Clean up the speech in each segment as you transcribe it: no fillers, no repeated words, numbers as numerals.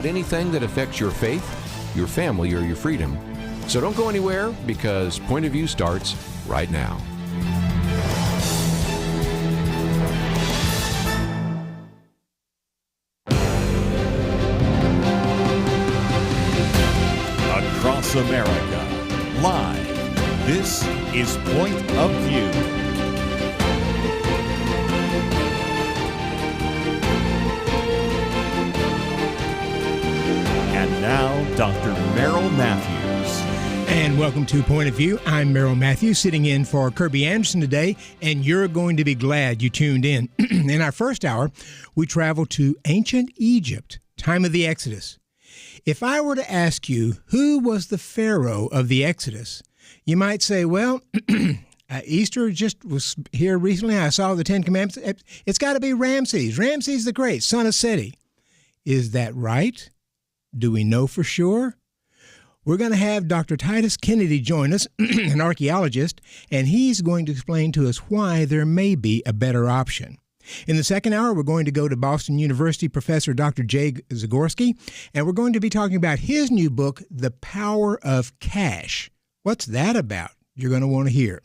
anything that affects your faith, your family, or your freedom. So don't go anywhere, because Point of View starts right now. Across America, live, this is Point of View. And now, Dr. Merrill Matthews. And welcome to Point of View. I'm Merrill Matthews, sitting in for Kirby Anderson today, and you're going to be glad you tuned in. In our first hour, we travel to ancient Egypt, time of the Exodus. If I were to ask you who was the Pharaoh of the Exodus, you might say, well, Easter just was here recently. I saw the Ten Commandments. It's got to be Ramses. Ramses the Great, son of Seti. Is that right? Do we know for sure? We're going to have Dr. Titus Kennedy join us, an archaeologist, and he's going to explain to us why there may be a better option. In the second hour, we're going to go to Boston University Professor Dr. Jay Zagorsky, and we're going to be talking about his new book, The Power of Cash. What's that about? You're going to want to hear.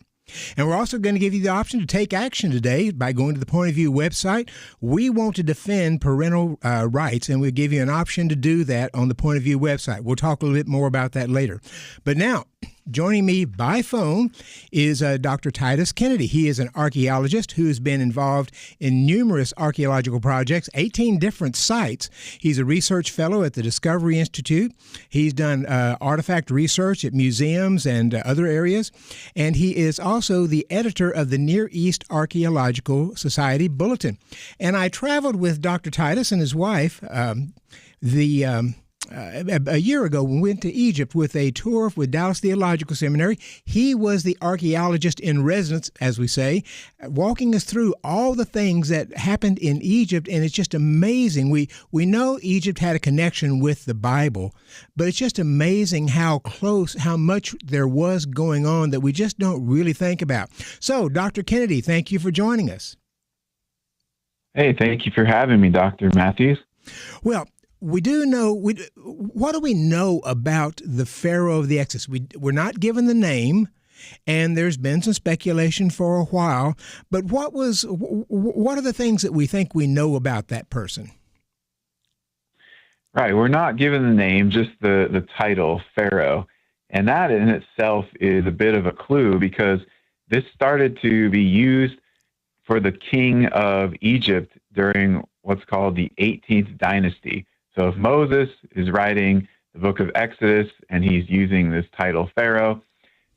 And we're also going to give you the option to take action today by going to the Point of View website. We want to defend parental rights, and we'll give you an option to do that on the Point of View website. We'll talk a little bit more about that later. But now, joining me by phone is Dr. Titus Kennedy. He is an archaeologist who has been involved in numerous archaeological projects, 18 different sites. He's a research fellow at the Discovery Institute. He's done artifact research at museums and other areas. And he is also the editor of the Near East Archaeological Society Bulletin. And I traveled with Dr. Titus and his wife a year ago, we went to Egypt with a tour with Dallas Theological Seminary. He was the archaeologist in residence, as we say, walking us through all the things that happened in Egypt, and it's just amazing. We know Egypt had a connection with the Bible, but it's just amazing how much there was going on that we just don't really think about. So, Dr. Kennedy, thank you for joining us. Hey, thank you for having me, Dr. Matthews. Well, we do know, what do we know about the Pharaoh of the Exodus? We're not given the name, and there's been some speculation for a while, but what are the things that we think we know about that person? Right, we're not given the name, just the title, Pharaoh, and that in itself is a bit of a clue, because this started to be used for the king of Egypt during what's called the 18th dynasty. So if Moses is writing the book of Exodus and he's using this title Pharaoh,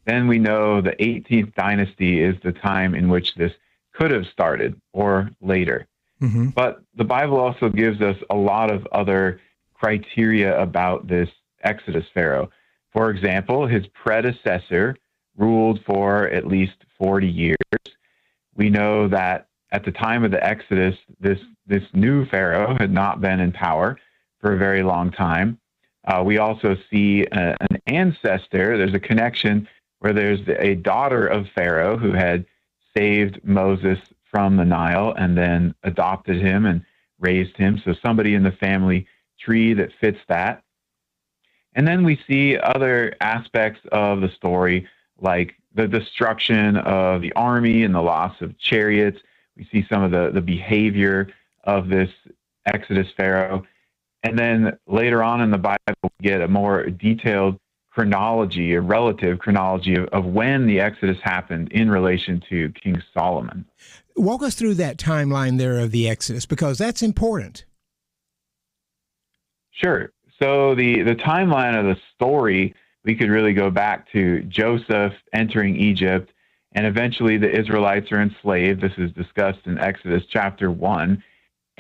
then we know the 18th dynasty is the time in which this could have started, or later. Mm-hmm. But the Bible also gives us a lot of other criteria about this Exodus Pharaoh. For example, his predecessor ruled for at least 40 years. We know that at the time of the Exodus, this new Pharaoh had not been in power for a very long time. We also see an ancestor. There's a connection where there's a daughter of Pharaoh who had saved Moses from the Nile and then adopted him and raised him. So somebody in the family tree that fits that. And then we see other aspects of the story, like the destruction of the army and the loss of chariots. We see some of the behavior of this Exodus Pharaoh. And then later on in the Bible, we get a more detailed chronology, a relative chronology of when the Exodus happened in relation to King Solomon. Walk us through that timeline there of the Exodus, because that's important. Sure. So the timeline of the story, we could really go back to Joseph entering Egypt, and eventually the Israelites are enslaved. This is discussed in Exodus chapter 1.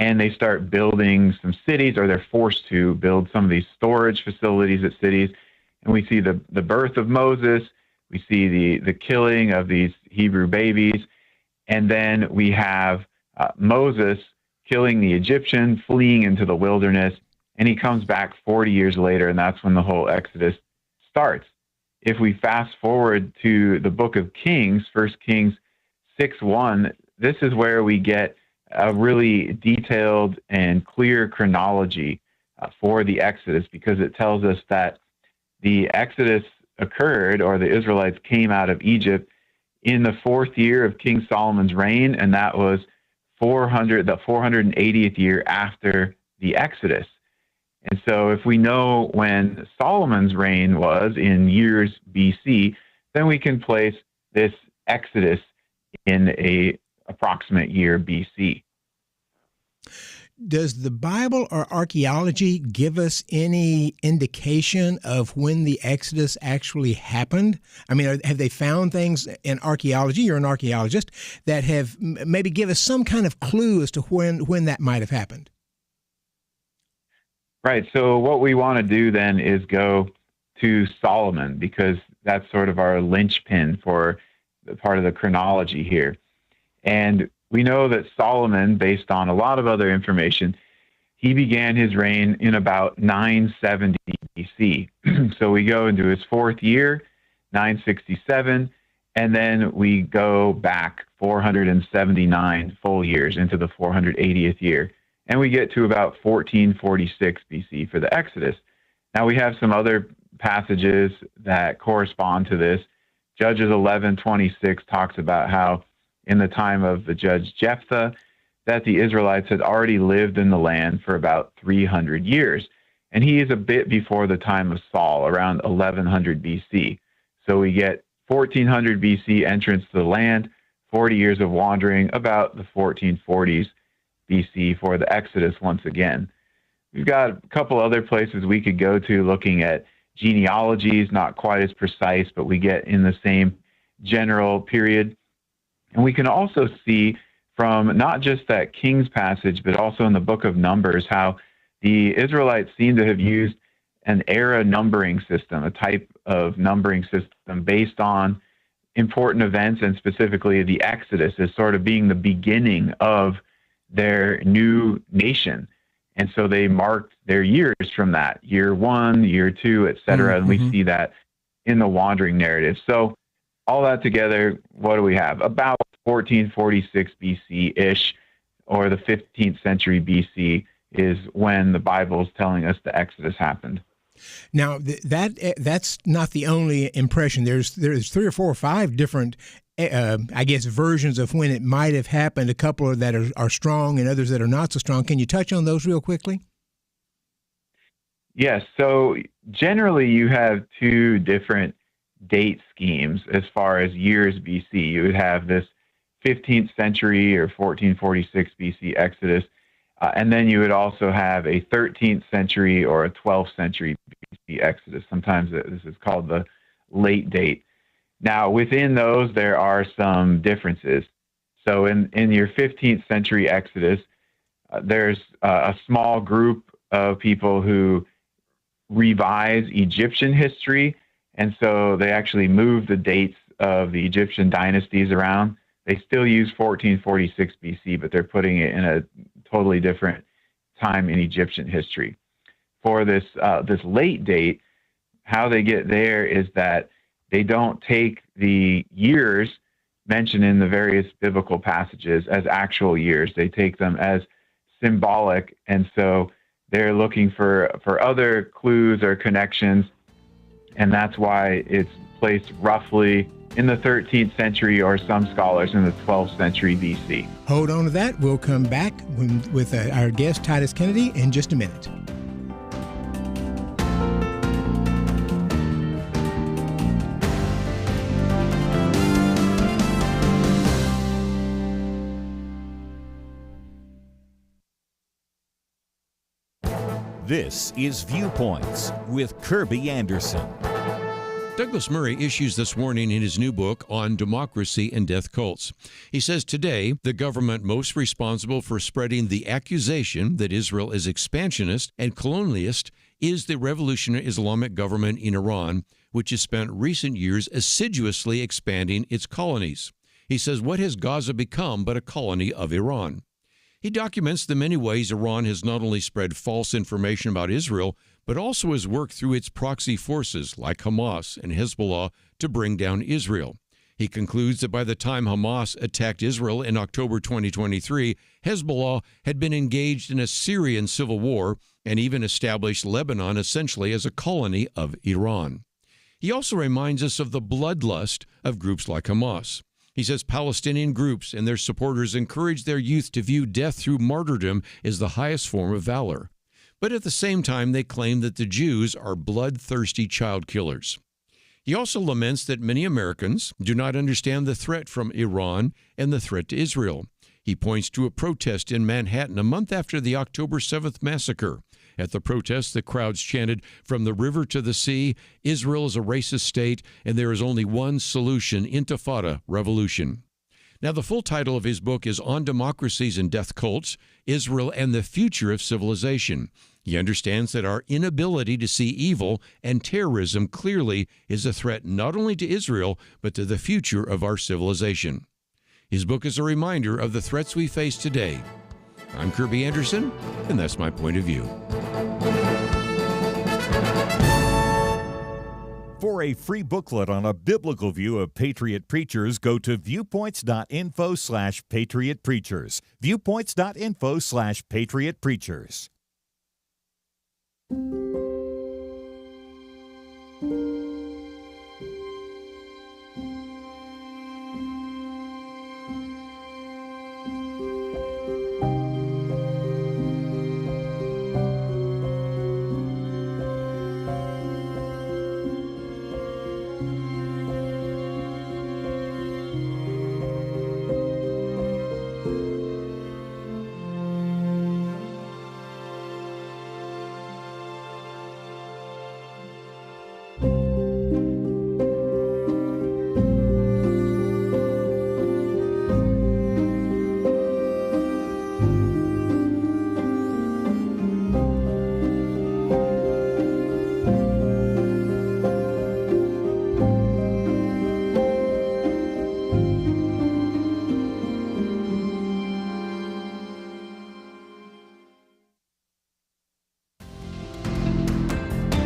And they start building some cities, or they're forced to build some of these storage facilities at cities. And we see the birth of Moses. We see the killing of these Hebrew babies. And then we have Moses killing the Egyptian, fleeing into the wilderness. And he comes back 40 years later, and that's when the whole Exodus starts. If we fast forward to the book of Kings, 1 Kings 6:1, this is where we get a really detailed and clear chronology for the Exodus, because it tells us that the Exodus occurred, or the Israelites came out of Egypt, in the 4th year of King Solomon's reign, and that was the 480th year after the Exodus. And so if we know when Solomon's reign was in years BC, then we can place this Exodus in a approximate year BC. Does the Bible or archaeology give us any indication of when the Exodus actually happened? I mean, have they found things in archaeology, you're an archaeologist, that have maybe give us some kind of clue as to when that might have happened? Right. So what we want to do then is go to Solomon, because that's sort of our linchpin for the part of the chronology here. And we know that Solomon, based on a lot of other information, he began his reign in about 970 BC. So we go into his 4th year, 967, and then we go back 479 full years into the 480th year. And we get to about 1446 BC for the Exodus. Now we have some other passages that correspond to this. Judges 11:26 talks about how in the time of the judge Jephthah, that the Israelites had already lived in the land for about 300 years. And he is a bit before the time of Saul, around 1100 BC. So we get 1400 BC entrance to the land, 40 years of wandering, about the 1440s BC for the Exodus once again. We've got a couple other places we could go to looking at genealogies, not quite as precise, but we get in the same general period. And we can also see from not just that Kings passage, but also in the book of Numbers, how the Israelites seem to have used an era numbering system, a type of numbering system based on important events, and specifically the Exodus as sort of being the beginning of their new nation. And so they marked their years from that, year 1, year 2, et cetera. And we see that in the wandering narrative. So all that together, what do we have? About 1446 BC-ish, or the 15th century BC, is when the Bible is telling us the Exodus happened. Now, that's not the only impression. There's 3 or 4 or 5 different, I guess, versions of when it might have happened. A couple that are strong and others that are not so strong. Can you touch on those real quickly? Yes. So generally, you have 2 different date schemes as far as years BC. You would have this 15th century or 1446 BC Exodus, and then you would also have a 13th century or a 12th century BC Exodus. Sometimes this is called the late date. Now, within those, there are some differences. So in your 15th century Exodus, there's a small group of people who revise Egyptian history, and so they actually move the dates of the Egyptian dynasties around. They still use 1446 BC, but they're putting it in a totally different time in Egyptian history. For this late date, how they get there is that they don't take the years mentioned in the various biblical passages as actual years. They take them as symbolic, and so they're looking for other clues or connections, and that's why it's placed roughly in the 13th century, or some scholars in the 12th century BC. Hold on to that. We'll come back with our guest, Titus Kennedy, in just a minute. This is Viewpoints with Kirby Anderson. Douglas Murray issues this warning in his new book on democracy and death cults. He says today, the government most responsible for spreading the accusation that Israel is expansionist and colonialist is the revolutionary Islamic government in Iran, which has spent recent years assiduously expanding its colonies. He says, what has Gaza become but a colony of Iran? He documents the many ways Iran has not only spread false information about Israel, but also has worked through its proxy forces like Hamas and Hezbollah to bring down Israel. He concludes that by the time Hamas attacked Israel in October 2023, Hezbollah had been engaged in a Syrian civil war and even established Lebanon essentially as a colony of Iran. He also reminds us of the bloodlust of groups like Hamas. He says Palestinian groups and their supporters encourage their youth to view death through martyrdom as the highest form of valor. But at the same time, they claim that the Jews are bloodthirsty child killers. He also laments that many Americans do not understand the threat from Iran and the threat to Israel. He points to a protest in Manhattan a month after the October 7th massacre. At the protest, the crowds chanted, "From the river to the sea, Israel is a racist state, and there is only one solution, intifada, revolution." Now, the full title of his book is On Democracies and Death Cults, Israel and the Future of Civilization. He understands that our inability to see evil and terrorism clearly is a threat not only to Israel, but to the future of our civilization. His book is a reminder of the threats we face today. I'm Kirby Anderson, and that's my point of view. For a free booklet on a biblical view of Patriot Preachers, go to viewpoints.info/Patriot Preachers. Viewpoints.info/Patriot Preachers.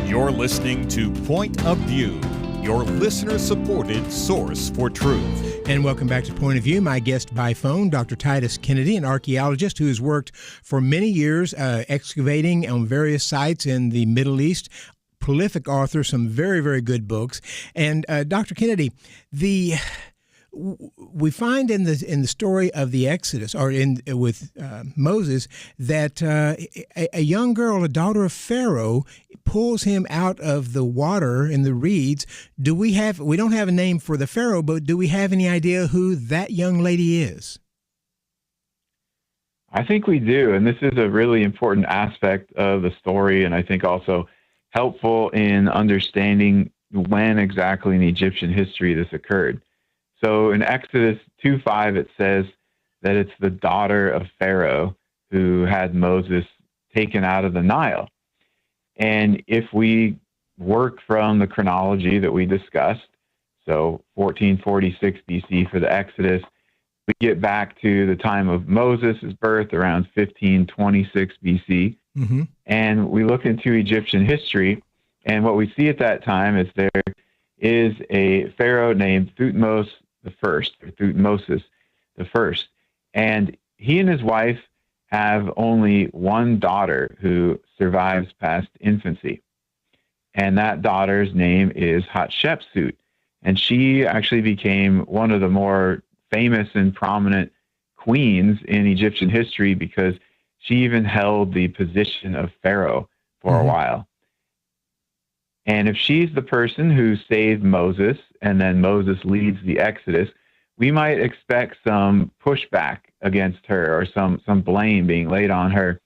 You're listening to Point of View, your listener-supported source for truth. And welcome back to Point of View. My guest by phone, Dr. Titus Kennedy, an archaeologist who has worked for many years excavating on various sites in the Middle East. Prolific author, some very, very good books. And Dr. Kennedy, we find in the story of the Exodus, or with Moses, that a young girl, a daughter of Pharaoh, pulls him out of the water in the reeds. We don't have a name for the Pharaoh, but do we have any idea who that young lady is? I think we do, and this is a really important aspect of the story, and I think also helpful in understanding when exactly in Egyptian history this occurred. So in Exodus 2:5, it says that it's the daughter of Pharaoh who had Moses taken out of the Nile. And if we work from the chronology that we discussed, so 1446 BC for the Exodus, we get back to the time of Moses' birth around 1526 BC. Mm-hmm. And we look into Egyptian history, and what we see at that time is there is a pharaoh named Thutmose the First, and he and his wife have only one daughter who survives past infancy, and that daughter's name is Hatshepsut, and she actually became one of the more famous and prominent queens in Egyptian history because she even held the position of pharaoh for a while. And if she's the person who saved Moses, and then Moses leads the Exodus, we might expect some pushback against her or some blame being laid on her.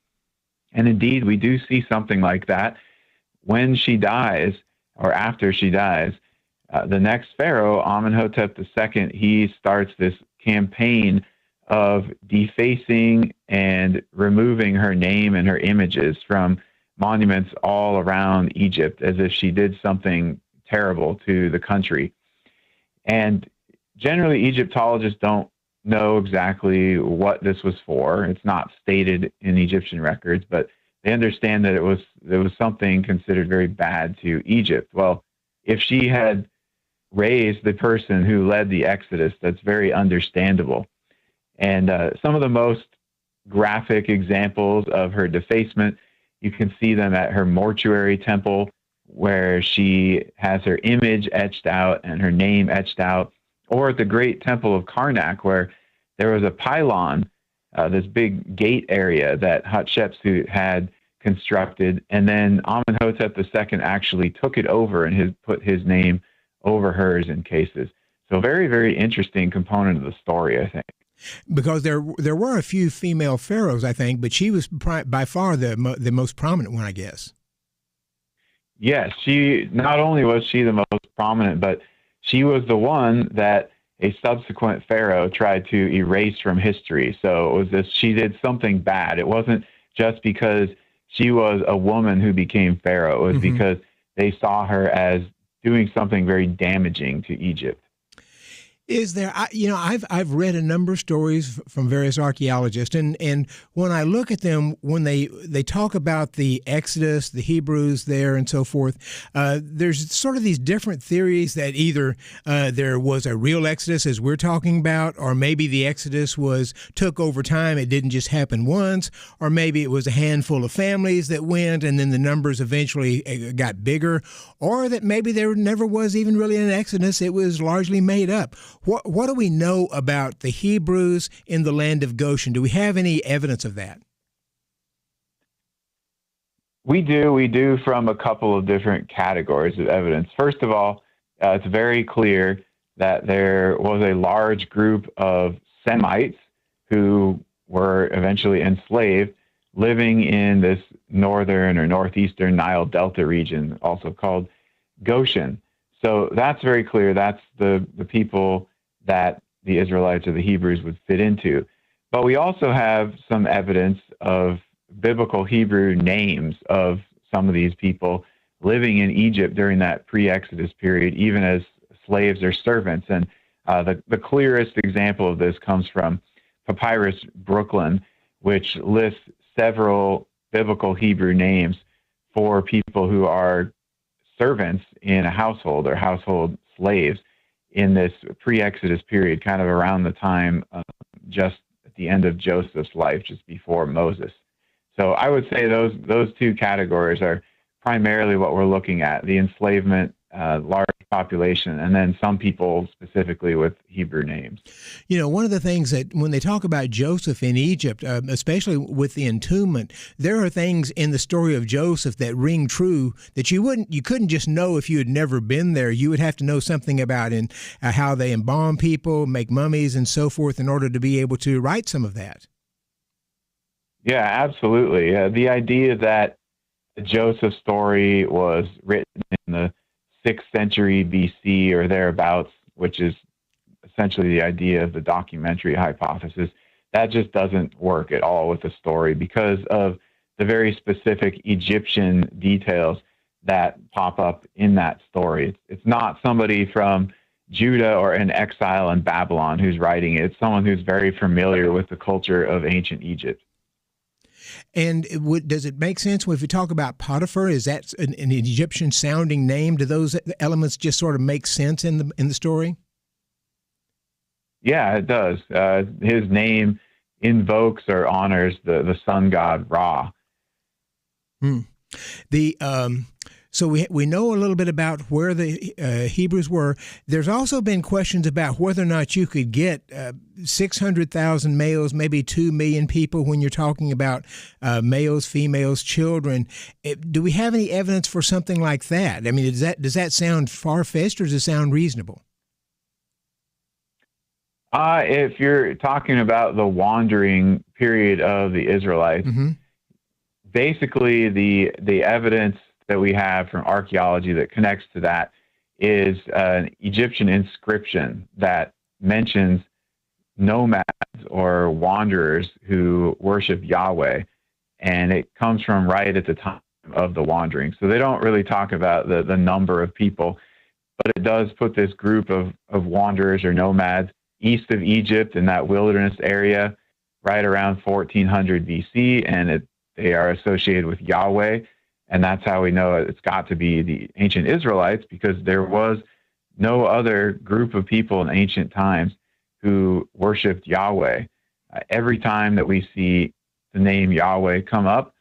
And indeed, we do see something like that. When she dies, or after she dies, the next pharaoh, Amenhotep II, he starts this campaign of defacing and removing her name and her images from monuments all around Egypt as if she did something terrible to the country. And generally, Egyptologists don't know exactly what this was for. It's not stated in Egyptian records, but they understand that it was something considered very bad to Egypt. Well, if she had raised the person who led the Exodus, that's very understandable. And some of the most graphic examples of her defacement You can see them at her mortuary temple, where she has her image etched out and her name etched out, or at the great temple of Karnak, where there was a pylon, this big gate area that Hatshepsut had constructed, and then Amenhotep II actually took it over and put his name over hers in cases. So very, very interesting component of the story, I think. Because there were a few female pharaohs, I think, but she was by far the most prominent one, I guess. Yes, she not only was she the most prominent, but she was the one that a subsequent pharaoh tried to erase from history. So it was this, she did something bad. It wasn't just because she was a woman who became pharaoh. It was because they saw her as doing something very damaging to Egypt. Is there, I've read a number of stories from various archaeologists, and when I look at them, when they talk about the Exodus, the Hebrews there and so forth, there's sort of these different theories that either there was a real Exodus as we're talking about, or maybe the Exodus took over time, it didn't just happen once, or maybe it was a handful of families that went and then the numbers eventually got bigger, or that maybe there never was even really an Exodus, it was largely made up. What do we know about the Hebrews in the land of Goshen? Do we have any evidence of that? We do from a couple of different categories of evidence. First of all, it's very clear that there was a large group of Semites who were eventually enslaved living in this northern or northeastern Nile Delta region, also called Goshen. So that's very clear. That's the people that the Israelites or the Hebrews would fit into. But we also have some evidence of biblical Hebrew names of some of these people living in Egypt during that pre-Exodus period, even as slaves or servants. And the clearest example of this comes from Papyrus Brooklyn, which lists several biblical Hebrew names for people who are servants in a household or household slaves in this pre-Exodus period, kind of around the time just at the end of Joseph's life, just before Moses. So I would say those two categories are primarily what we're looking at: the enslavement, large population, and then some people specifically with Hebrew names. You know, one of the things that when they talk about Joseph in Egypt, especially with the entombment, there are things in the story of Joseph that ring true that you couldn't just know if you had never been there. You would have to know something about how they embalm people, make mummies, and so forth in order to be able to write some of that. Yeah, absolutely. The idea that Joseph's story was written in the 6th century BC or thereabouts, which is essentially the idea of the documentary hypothesis, that just doesn't work at all with the story because of the very specific Egyptian details that pop up in that story. It's not somebody from Judah or in exile in Babylon who's writing it. It's someone who's very familiar with the culture of ancient Egypt. And does it make sense if we talk about Potiphar? Is that an Egyptian-sounding name? Do those elements just sort of make sense in the story? Yeah, it does. His name invokes or honors the sun god Ra. So we know a little bit about where the Hebrews were. There's also been questions about whether or not you could get 600,000 males, maybe 2 million people when you're talking about males, females, children. Do we have any evidence for something like that? I mean, does that sound far-fetched or does it sound reasonable? If you're talking about the wandering period of the Israelites, basically the evidence that we have from archaeology that connects to that is an Egyptian inscription that mentions nomads or wanderers who worship Yahweh, and it comes from right at the time of the wandering. So they don't really talk about the number of people, but it does put this group of wanderers or nomads east of Egypt in that wilderness area right around 1400 BC, and they are associated with Yahweh. And that's how we know it's got to be the ancient Israelites, because there was no other group of people in ancient times who worshiped Yahweh. Every time that we see the name Yahweh come up,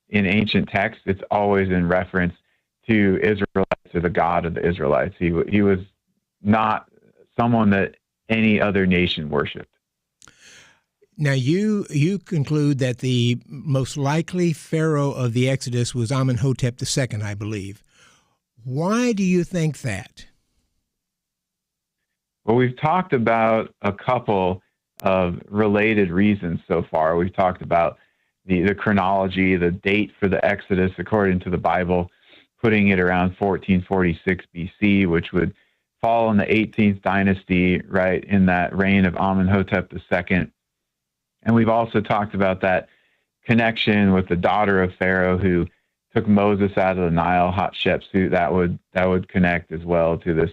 in ancient texts, it's always in reference to Israelites or the God of the Israelites. He was not someone that any other nation worshipped. Now, you conclude that the most likely pharaoh of the Exodus was Amenhotep II, I believe. Why do you think that? Well, we've talked about a couple of related reasons so far. We've talked about the chronology, the date for the Exodus according to the Bible, putting it around 1446 BC, which would fall in the 18th dynasty, right, in that reign of Amenhotep II. And we've also talked about that connection with the daughter of Pharaoh who took Moses out of the Nile, Hatshepsut. That would connect as well to this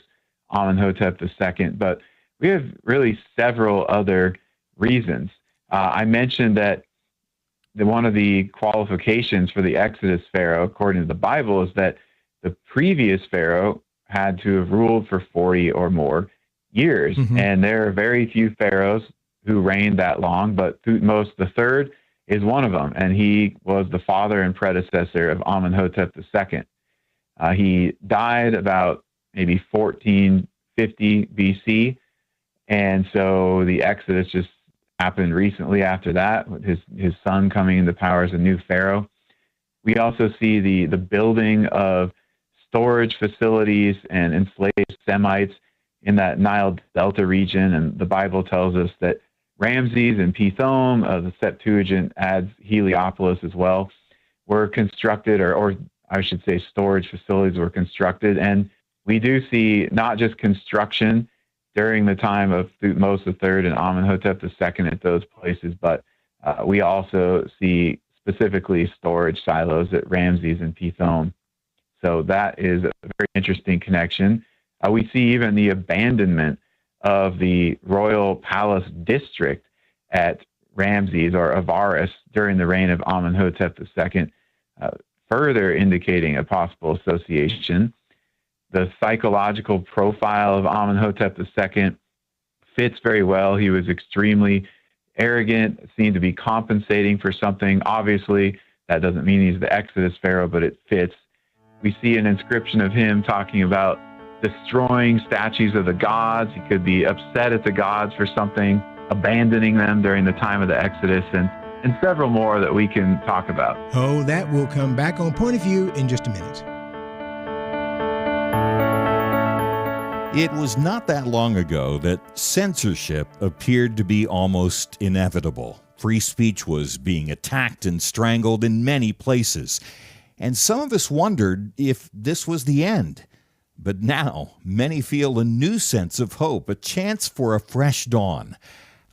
Amenhotep II. But we have really several other reasons. I mentioned that one of the qualifications for the Exodus Pharaoh, according to the Bible, is that the previous Pharaoh had to have ruled for 40 or more years. Mm-hmm. And there are very few pharaohs who reigned that long, but Thutmose III is one of them, and he was the father and predecessor of Amenhotep II. He died about maybe 1450 BC, and so the Exodus just happened recently after that, with his son coming into power as a new pharaoh. We also see the building of storage facilities and enslaved Semites in that Nile Delta region, and the Bible tells us that Ramses and Pithom, the Septuagint adds Heliopolis as well, were constructed, or I should say storage facilities were constructed. And we do see not just construction during the time of Thutmose III and Amenhotep II at those places, but we also see specifically storage silos at Ramses and Pithom. So that is a very interesting connection. We see even the abandonment of the royal palace district at Ramses or Avaris during the reign of Amenhotep II, further indicating a possible association. The psychological profile of Amenhotep II fits very well. He was extremely arrogant, seemed to be compensating for something. Obviously, that doesn't mean he's the Exodus Pharaoh, but it fits. We see an inscription of him talking about destroying statues of the gods. He could be upset at the gods for something, abandoning them during the time of the Exodus, and several more that we can talk about. Oh, that will come back on Point of View in just a minute. It was not that long ago that censorship appeared to be almost inevitable. Free speech was being attacked and strangled in many places. And some of us wondered if this was the end. But now, many feel a new sense of hope, a chance for a fresh dawn.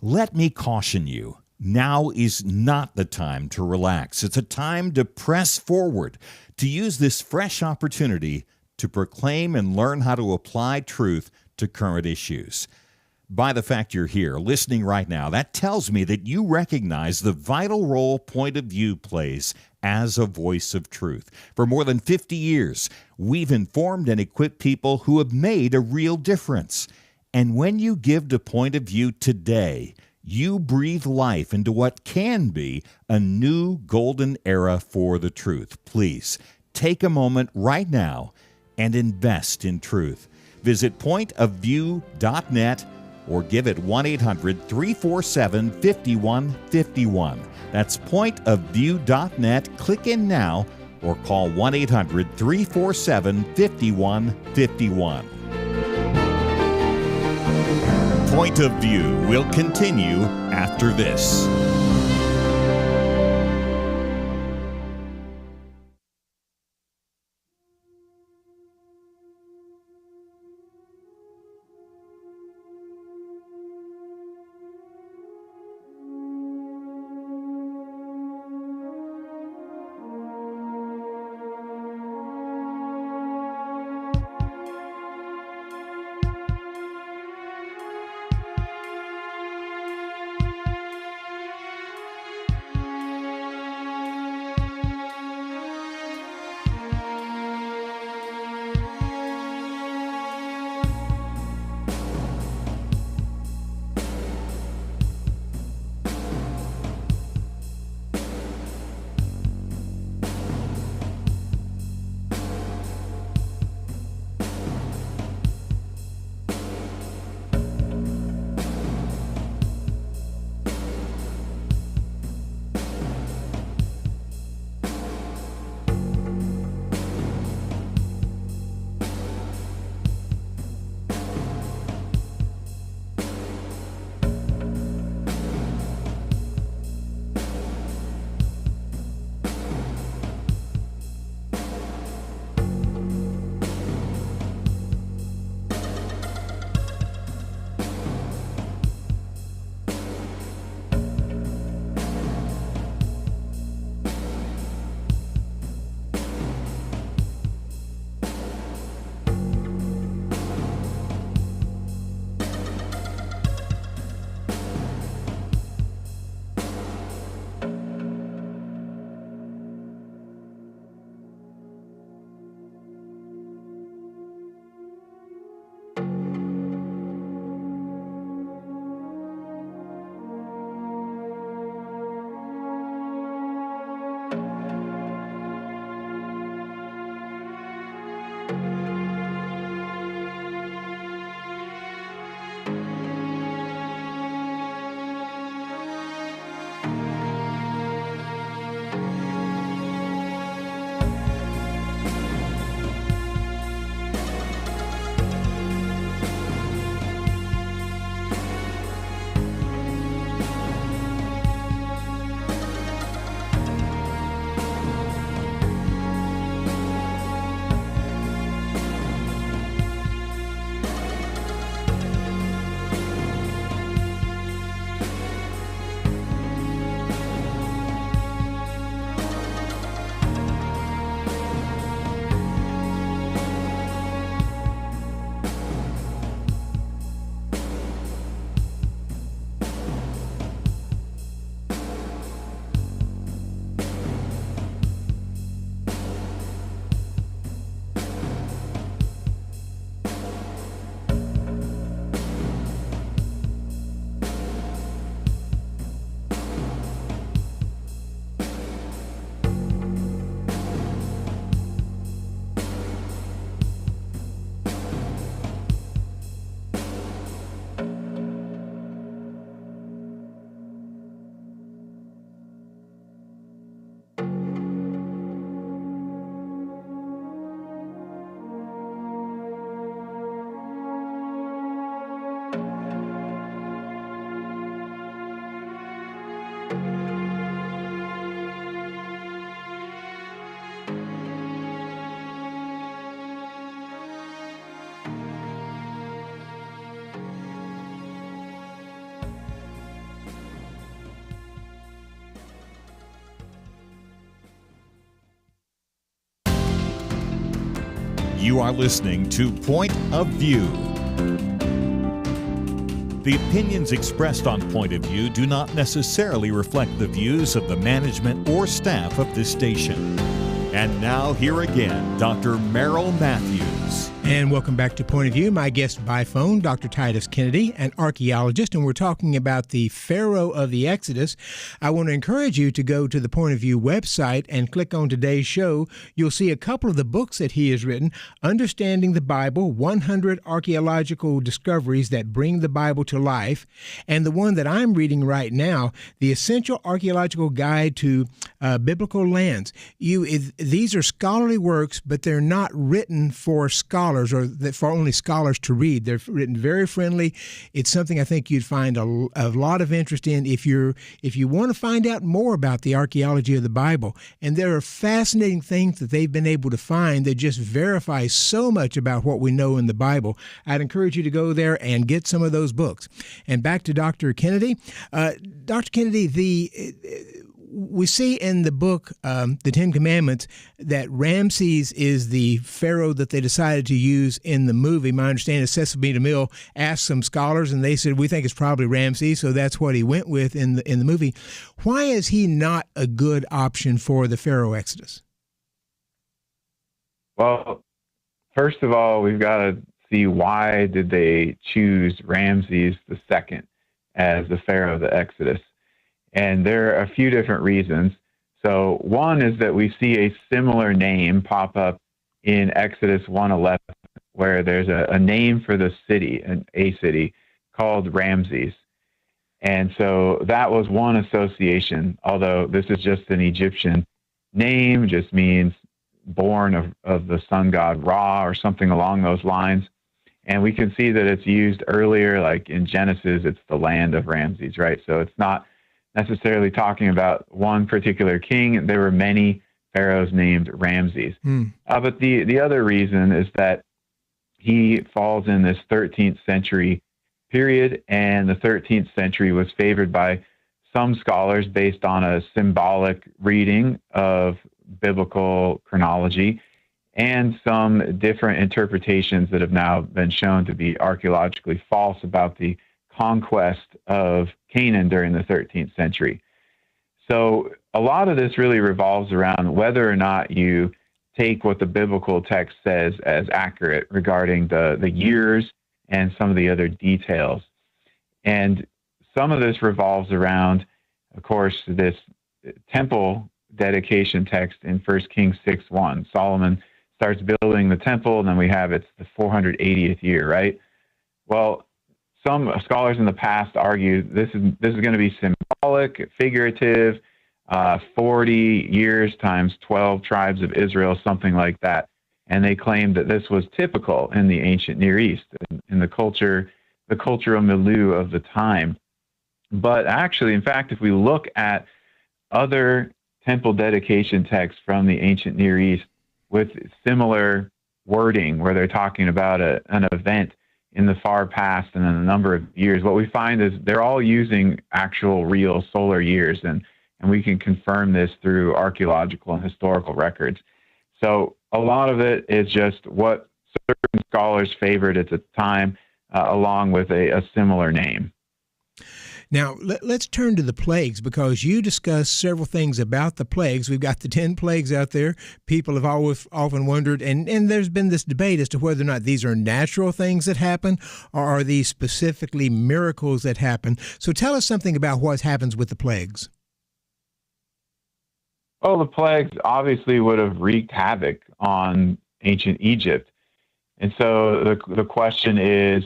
Let me caution you, now is not the time to relax. It's a time to press forward, to use this fresh opportunity to proclaim and learn how to apply truth to current issues. By the fact you're here, listening right now, that tells me that you recognize the vital role Point of View plays as a voice of truth. For more than 50 years, we've informed and equipped people who have made a real difference. And when you give to Point of View today, you breathe life into what can be a new golden era for the truth. Please, take a moment right now and invest in truth. Visit pointofview.net or give it 1-800-347-5151. That's pointofview.net. Click in now or call 1-800-347-5151. Point of View will continue after this. You are listening to Point of View. The opinions expressed on Point of View do not necessarily reflect the views of the management or staff of this station. And now, here again, Dr. Merrill Matthews. And welcome back to Point of View. My guest by phone, Dr. Titus Kennedy, an archaeologist, and we're talking about the Pharaoh of the Exodus. I want to encourage you to go to the Point of View website and click on today's show. You'll see a couple of the books that he has written, Understanding the Bible, 100 Archaeological Discoveries That Bring the Bible to Life, and the one that I'm reading right now, The Essential Archaeological Guide to Biblical Lands. These are scholarly works, but they're not written for scholars or for only scholars to read. They're written very friendly. It's something I think you'd find a lot of interest in if you want to find out more about the archaeology of the Bible. And there are fascinating things that they've been able to find that just verify so much about what we know in the Bible. I'd encourage you to go there and get some of those books. And back to Dr. Kennedy. Dr. Kennedy, we see in the book, the Ten Commandments, that Ramses is the pharaoh that they decided to use in the movie. My understanding is Cecil B. DeMille asked some scholars, and they said, we think it's probably Ramses, so that's what he went with in the movie. Why is he not a good option for the Pharaoh Exodus? Well, first of all, we've got to see why did they choose Ramses II as the Pharaoh of the Exodus. And there are a few different reasons. So one is that we see a similar name pop up in Exodus 1:11, where there's a name for the city, a city called Ramses. And so that was one association, although this is just an Egyptian name, just means born of the sun god Ra or something along those lines. And we can see that it's used earlier, like in Genesis, it's the land of Ramses, right? So it's not necessarily talking about one particular king. There were many pharaohs named Ramses. But the other reason is that he falls in this 13th century period, and the 13th century was favored by some scholars based on a symbolic reading of biblical chronology and some different interpretations that have now been shown to be archaeologically false about the conquest of Canaan during the 13th century. So a lot of this really revolves around whether or not you take what the biblical text says as accurate regarding the years and some of the other details. And some of this revolves around, of course, this temple dedication text in 1 Kings 6:1. Solomon starts building the temple, and then we have it's the 480th year, right? Well, some scholars in the past argue this is going to be symbolic, figurative, 40 years times 12 tribes of Israel, something like that. And they claim that this was typical in the ancient Near East, in the cultural milieu of the time. But actually, in fact, if we look at other temple dedication texts from the ancient Near East with similar wording, where they're talking about an event in the far past and in a number of years, what we find is they're all using actual real solar years, and we can confirm this through archaeological and historical records. So a lot of it is just what certain scholars favored at the time, along with a similar name. Now, let's turn to the plagues, because you discuss several things about the plagues. We've got the 10 plagues out there. People have often wondered, and there's been this debate as to whether or not these are natural things that happen, or are these specifically miracles that happen. So tell us something about what happens with the plagues. Well, the plagues obviously would have wreaked havoc on ancient Egypt. And so the question is,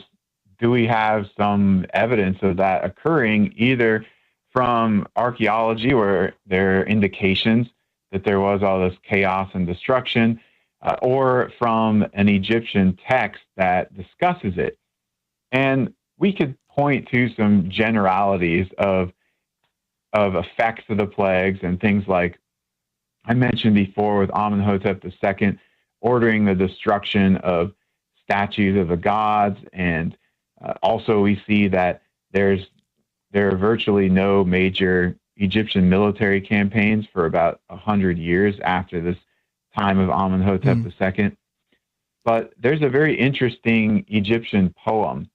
do we have some evidence of that occurring, either from archaeology, where there are indications that there was all this chaos and destruction, or from an Egyptian text that discusses it? And we could point to some generalities of effects of the plagues and things like I mentioned before with Amenhotep II ordering the destruction of statues of the gods, and also we see that there are virtually no major Egyptian military campaigns for about 100 years after this time of Amenhotep II. But there's a very interesting Egyptian poem,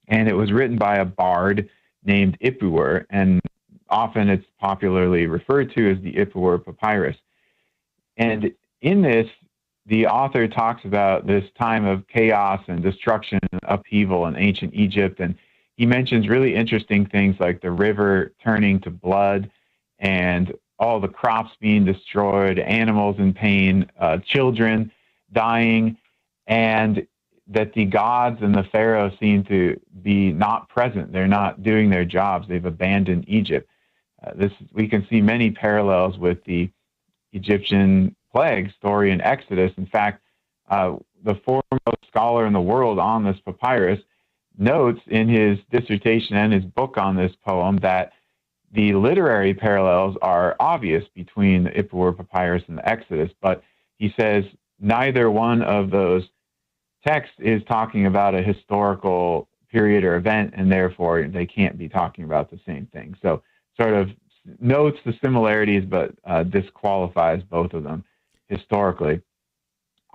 and it was written by a bard named Ipuwer, and often it's popularly referred to as the Ipuwer Papyrus. And in this, the author talks about this time of chaos and destruction and upheaval in ancient Egypt, and he mentions really interesting things like the river turning to blood and all the crops being destroyed, animals in pain, children dying, and that the gods and the Pharaoh seem to be not present. They're not doing their jobs. They've abandoned Egypt. We can see many parallels with the Egyptian plague story in Exodus. In fact, the foremost scholar in the world on this papyrus notes in his dissertation and his book on this poem that the literary parallels are obvious between the Ipuwer Papyrus and the Exodus, but he says neither one of those texts is talking about a historical period or event, and therefore they can't be talking about the same thing. So sort of notes the similarities, but disqualifies both of them historically.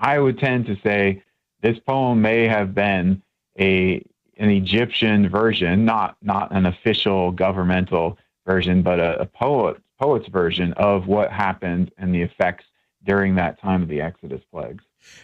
I would tend to say this poem may have been an Egyptian version, not an official governmental version, but a poet's version of what happened and the effects during that time of the Exodus plagues.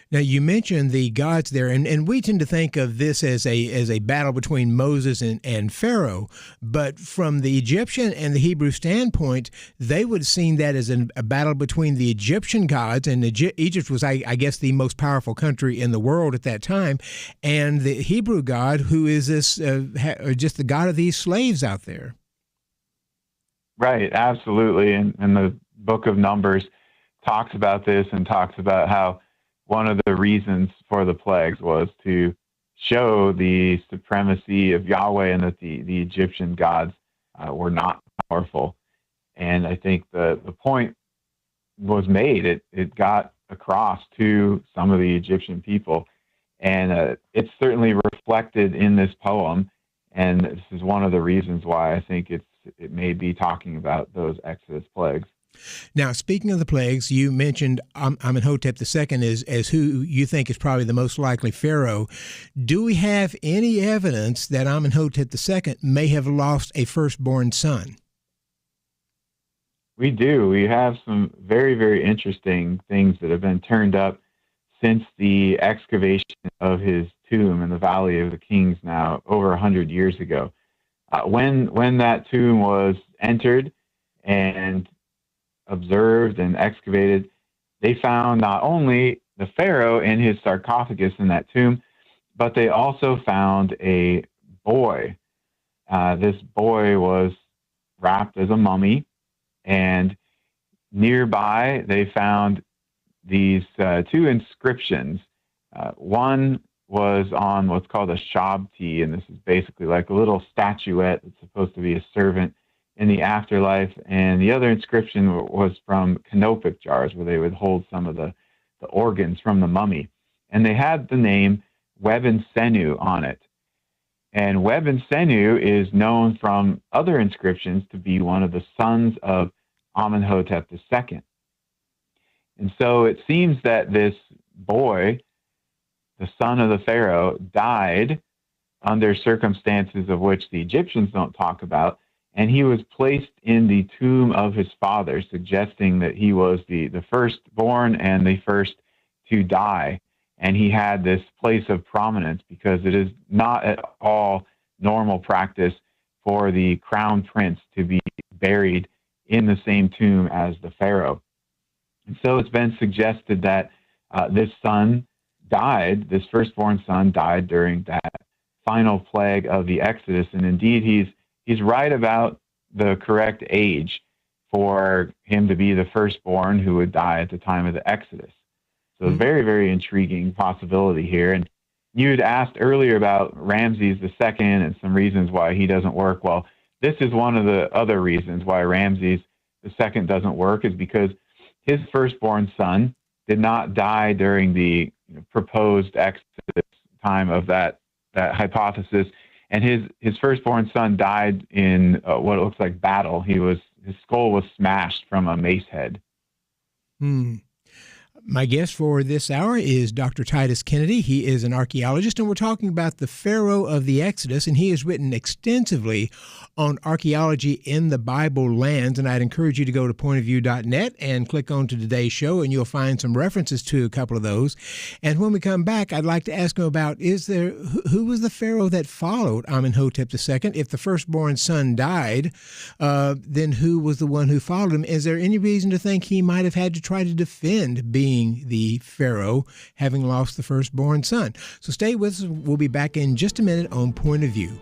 Now, you mentioned the gods there, and we tend to think of this as a battle between Moses and Pharaoh, but from the Egyptian and the Hebrew standpoint, they would have seen that as a battle between the Egyptian gods, and Egypt was, I guess, the most powerful country in the world at that time, and the Hebrew God, who is this just the God of these slaves out there. Right, absolutely, and the book of Numbers talks about this and talks about how one of the reasons for the plagues was to show the supremacy of Yahweh and that the Egyptian gods were not powerful. And I think the point was made. It got across to some of the Egyptian people. And it's certainly reflected in this poem. And this is one of the reasons why I think it may be talking about those Exodus plagues. Now, speaking of the plagues, you mentioned Amenhotep II as who you think is probably the most likely pharaoh. Do we have any evidence that Amenhotep II may have lost a firstborn son? We do. We have some very, very interesting things that have been turned up since the excavation of his tomb in the Valley of the Kings now over 100 years ago. When that tomb was entered and observed and excavated, they found not only the Pharaoh in his sarcophagus in that tomb, but they also found a boy. This boy was wrapped as a mummy, and nearby they found these two inscriptions. One was on what's called a shabti, and this is basically like a little statuette that's supposed to be a servant in the afterlife, and the other inscription was from canopic jars where they would hold some of the organs from the mummy. And they had the name Weben Senu on it. And Weben Senu is known from other inscriptions to be one of the sons of Amenhotep II. And so it seems that this boy, the son of the Pharaoh, died under circumstances of which the Egyptians don't talk about, and he was placed in the tomb of his father, suggesting that he was the firstborn and the first to die. And he had this place of prominence because it is not at all normal practice for the crown prince to be buried in the same tomb as the Pharaoh. And so it's been suggested that this son died, this firstborn son died during that final plague of the Exodus. And indeed, he's right about the correct age for him to be the firstborn who would die at the time of the Exodus. So very, very intriguing possibility here. And you had asked earlier about Ramses II and some reasons why he doesn't work. Well, this is one of the other reasons why Ramses II doesn't work, is because his firstborn son did not die during the proposed Exodus time of that hypothesis. And his firstborn son died in what looks like battle. His skull was smashed from a mace head. My guest for this hour is Dr. Titus Kennedy. He is an archaeologist, and we're talking about the Pharaoh of the Exodus, and he has written extensively on archaeology in the Bible lands, and I'd encourage you to go to pointofview.net and click on to today's show, and you'll find some references to a couple of those. And when we come back, I'd like to ask him about, who was the Pharaoh that followed Amenhotep II? If the firstborn son died, then who was the one who followed him? Is there any reason to think he might have had to try to defend being the Pharaoh, having lost the firstborn son? So stay with us. We'll be back in just a minute on Point of View.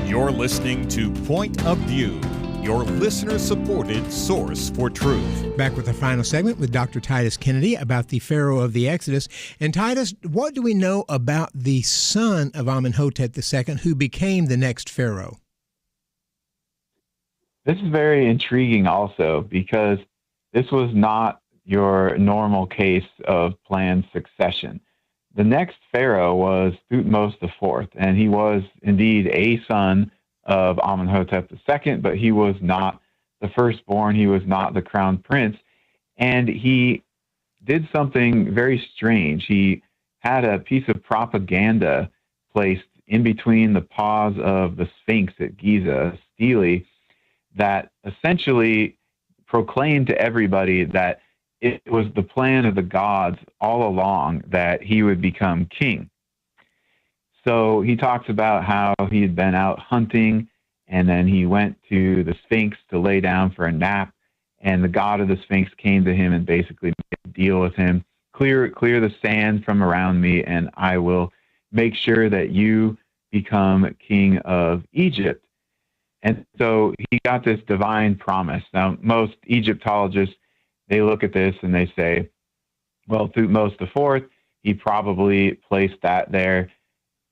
You're listening to Point of View, your listener-supported source for truth. Back with the final segment with Dr. Titus Kennedy about the Pharaoh of the Exodus. And Titus, what do we know about the son of Amenhotep II who became the next Pharaoh? This is very intriguing also because this was not your normal case of planned succession. The next Pharaoh was Thutmose IV, and he was indeed a son of Amenhotep II, but he was not the firstborn. He was not the crown prince. And he did something very strange. He had a piece of propaganda placed in between the paws of the Sphinx at Giza, stele, that essentially proclaimed to everybody that it was the plan of the gods all along that he would become king. So he talks about how he had been out hunting, and then he went to the Sphinx to lay down for a nap, and the god of the Sphinx came to him and basically made a deal with him. Clear the sand from around me, and I will make sure that you become king of Egypt. And so he got this divine promise. Now, most Egyptologists, they look at this and they say, well, Thutmose IV, he probably placed that there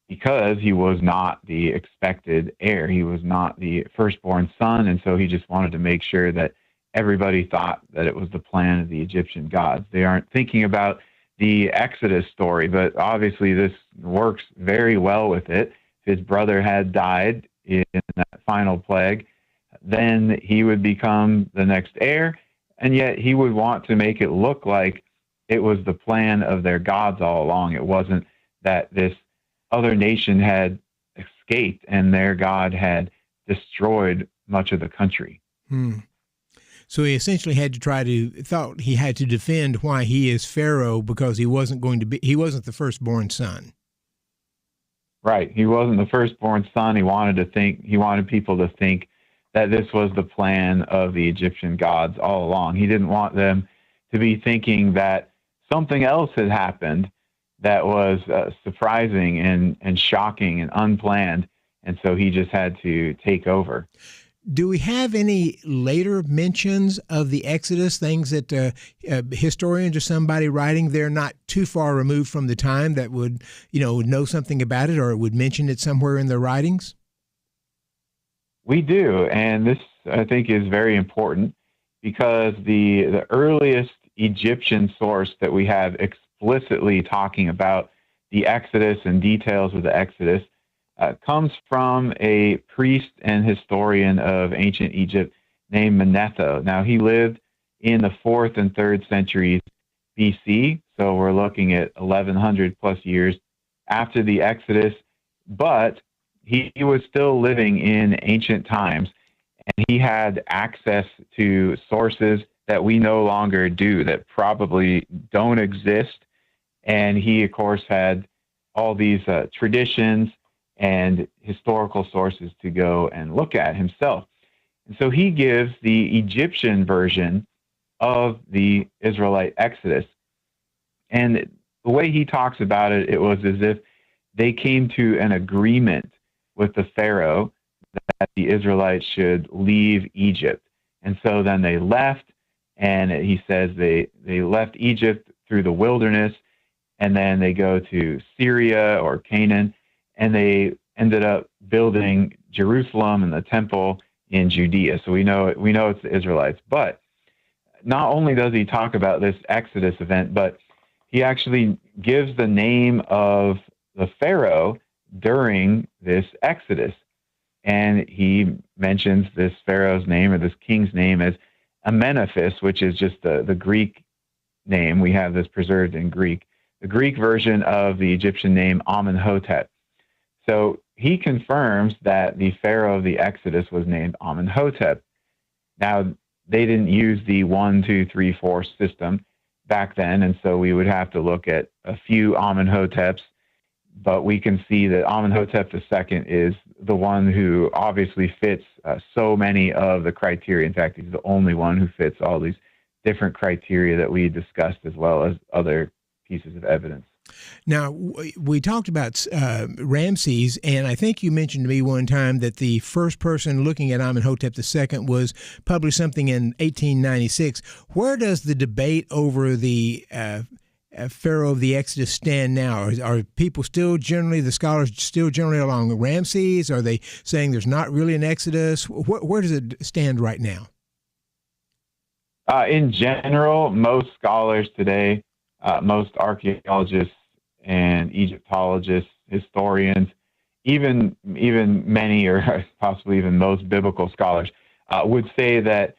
because he was not the expected heir. He was not the firstborn son, and so he just wanted to make sure that everybody thought that it was the plan of the Egyptian gods. They aren't thinking about the Exodus story, but obviously this works very well with it. If his brother had died in that final plague, then he would become the next heir, and yet he would want to make it look like it was the plan of their gods all along. It wasn't that this other nation had escaped and their God had destroyed much of the country. So he essentially thought he had to defend why he is Pharaoh because he wasn't the firstborn son. Right. He wasn't the firstborn son. He wanted people to think that this was the plan of the Egyptian gods all along. He didn't want them to be thinking that something else had happened that was surprising and shocking and unplanned, and so he just had to take over. Do we have any later mentions of the Exodus, things that historians or somebody writing there not too far removed from the time that would know something about it or would mention it somewhere in their writings? We do, and this, I think, is very important because the earliest Egyptian source that we have explicitly talking about the Exodus and details of the Exodus comes from a priest and historian of ancient Egypt named Manetho. Now, he lived in the 4th and 3rd centuries BC, so we're looking at 1,100 plus years after the Exodus, but he was still living in ancient times, and he had access to sources that we no longer do, that probably don't exist. And he, of course, had all these traditions and historical sources to go and look at himself. And so he gives the Egyptian version of the Israelite Exodus. And the way he talks about it, it was as if they came to an agreement with the Pharaoh that the Israelites should leave Egypt. And so then they left, and he says they left Egypt through the wilderness, and then they go to Syria or Canaan, and they ended up building Jerusalem and the temple in Judea. So we know it's the Israelites. But not only does he talk about this Exodus event, but he actually gives the name of the Pharaoh during this Exodus. And he mentions this Pharaoh's name or this king's name as Amenephis, which is just the Greek name. We have this preserved in Greek. The Greek version of the Egyptian name Amenhotep. So he confirms that the Pharaoh of the Exodus was named Amenhotep. Now, they didn't use the 1, 2, 3, 4 system back then, and so we would have to look at a few Amenhoteps, but we can see that Amenhotep II is the one who obviously fits so many of the criteria. In fact, he's the only one who fits all these different criteria that we discussed, as well as other pieces of evidence. Now, we talked about Ramses, and I think you mentioned to me one time that the first person looking at Amenhotep II was published something in 1896. Where does the debate over the Pharaoh of the Exodus stand now? Are people the scholars still generally along Ramses? Are they saying there's not really an Exodus? Where does it stand right now? In general, most scholars today, most archaeologists and Egyptologists, historians, even many or possibly even most biblical scholars would say that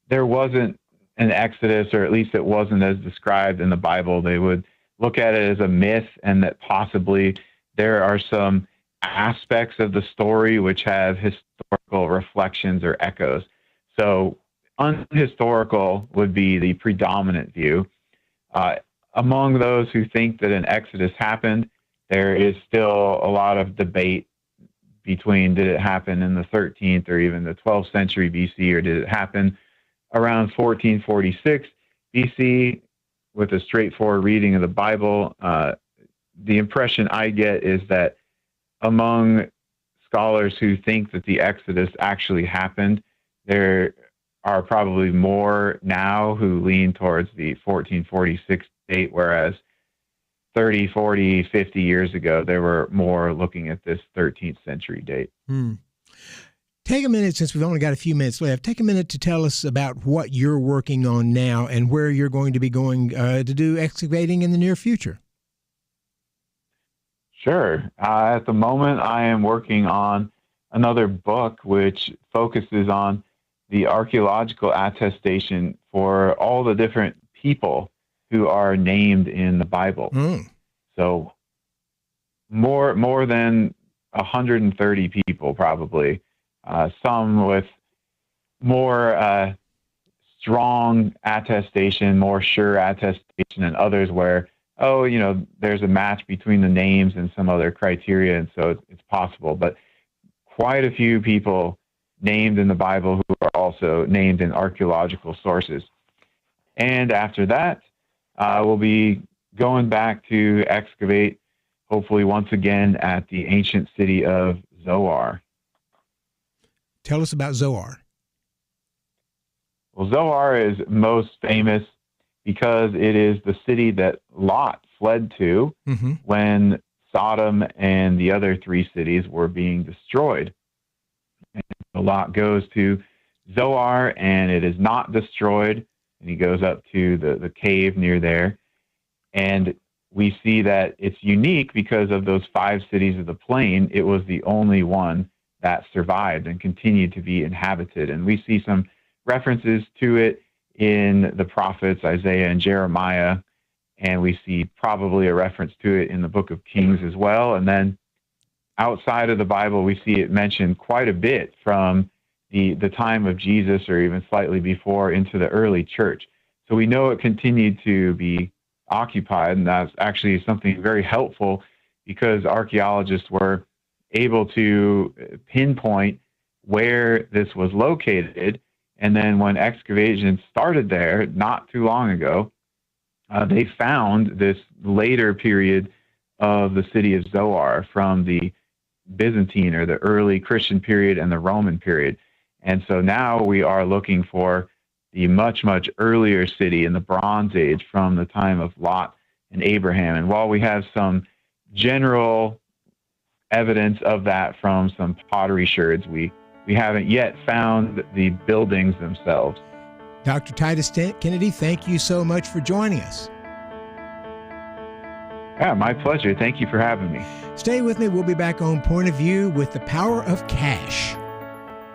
there wasn't an Exodus, or at least it wasn't as described in the Bible. They would look at it as a myth, and that possibly there are some aspects of the story which have historical reflections or echoes. So unhistorical would be the predominant view. Among those who think that an Exodus happened, there is still a lot of debate between did it happen in the 13th or even the 12th century BC, or did it happen around 1446 BC with a straightforward reading of the Bible. The impression I get is that among scholars who think that the Exodus actually happened, there are probably more now who lean towards the 1446 date, whereas 30, 40, 50 years ago, there were more looking at this 13th century date. Take a minute, since we've only got a few minutes left, take a minute to tell us about what you're working on now and where you're going to be going to do excavating in the near future. Sure. At the moment, I am working on another book which focuses on the archaeological attestation for all the different people who are named in the Bible. So more than 130 people, probably. Some with more strong attestation, more sure attestation, and others where, there's a match between the names and some other criteria, and so it's possible. But quite a few people named in the Bible who are also named in archaeological sources. And after that, we'll be going back to excavate, hopefully once again, at the ancient city of Zoar. Tell us about Zoar. Well, Zoar is most famous because it is the city that Lot fled to when Sodom and the other three cities were being destroyed. And Lot goes to Zoar, and it is not destroyed, and he goes up to the cave near there. And we see that it's unique because of those 5 cities of the plain. It was the only one that survived and continued to be inhabited. And we see some references to it in the prophets Isaiah and Jeremiah, and we see probably a reference to it in the book of Kings as well. And then outside of the Bible, we see it mentioned quite a bit from the time of Jesus, or even slightly before, into the early church. So we know it continued to be occupied, and that's actually something very helpful because archaeologists were able to pinpoint where this was located. And then when excavations started there not too long ago, they found this later period of the city of Zoar from the Byzantine or the early Christian period and the Roman period. And so now we are looking for the much, much earlier city in the Bronze Age from the time of Lot and Abraham. And while we have some general evidence of that from some pottery sherds, we haven't yet found the buildings themselves. Dr. Titus Kennedy, thank you so much for joining us. Yeah, my pleasure. Thank you for having me. Stay with me. We'll be back on Point of View with the power of cash.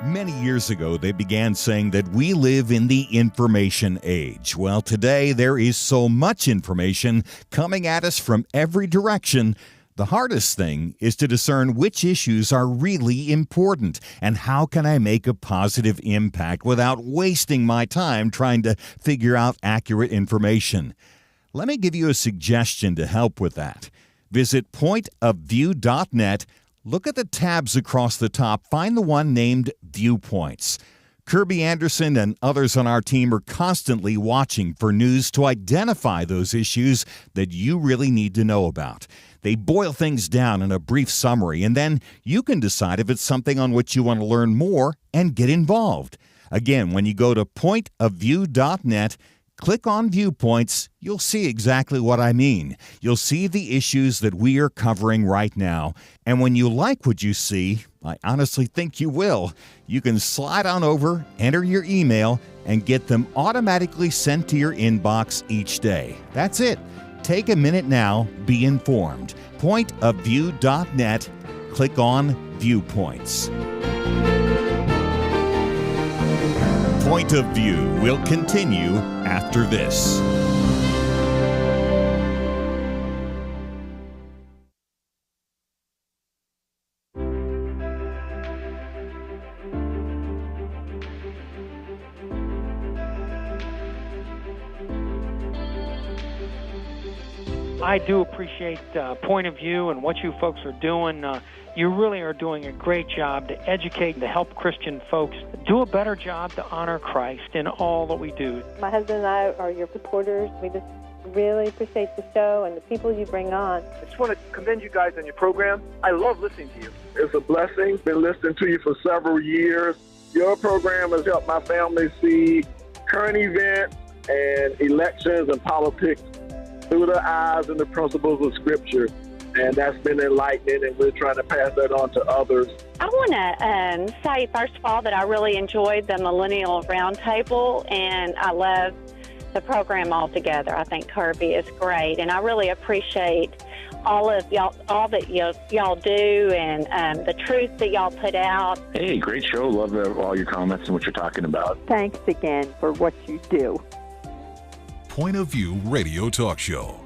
Many years ago, they began saying that we live in the information age. Well, today there is so much information coming at us from every direction. The hardest thing is to discern which issues are really important and how can I make a positive impact without wasting my time trying to figure out accurate information. Let me give you a suggestion to help with that. Visit pointofview.net. Look at the tabs across the top. Find the one named Viewpoints. Kirby Anderson and others on our team are constantly watching for news to identify those issues that you really need to know about. They boil things down in a brief summary, and then you can decide if it's something on which you want to learn more and get involved. Again, when you go to pointofview.net, click on Viewpoints, you'll see exactly what I mean. You'll see the issues that we are covering right now. And when you like what you see, I honestly think you will, you can slide on over, enter your email, and get them automatically sent to your inbox each day. That's it. Take a minute now, be informed. Pointofview.net, click on Viewpoints. Point of View will continue after this. I do appreciate Point of View and what you folks are doing. You really are doing a great job to educate and to help Christian folks do a better job to honor Christ in all that we do. My husband and I are your supporters. We just really appreciate the show and the people you bring on. I just want to commend you guys on your program. I love listening to you. It's a blessing. Been listening to you for several years. Your program has helped my family see current events and elections and politics through the eyes and the principles of Scripture. And that's been enlightening, and we're trying to pass that on to others. I want to say, first of all, that I really enjoyed the Millennial Roundtable, and I love the program altogether. I think Kirby is great, and I really appreciate all of y'all, all that y'all do, and the truth that y'all put out. Hey, great show. Love all your comments and what you're talking about. Thanks again for what you do. Point of View Radio Talk Show.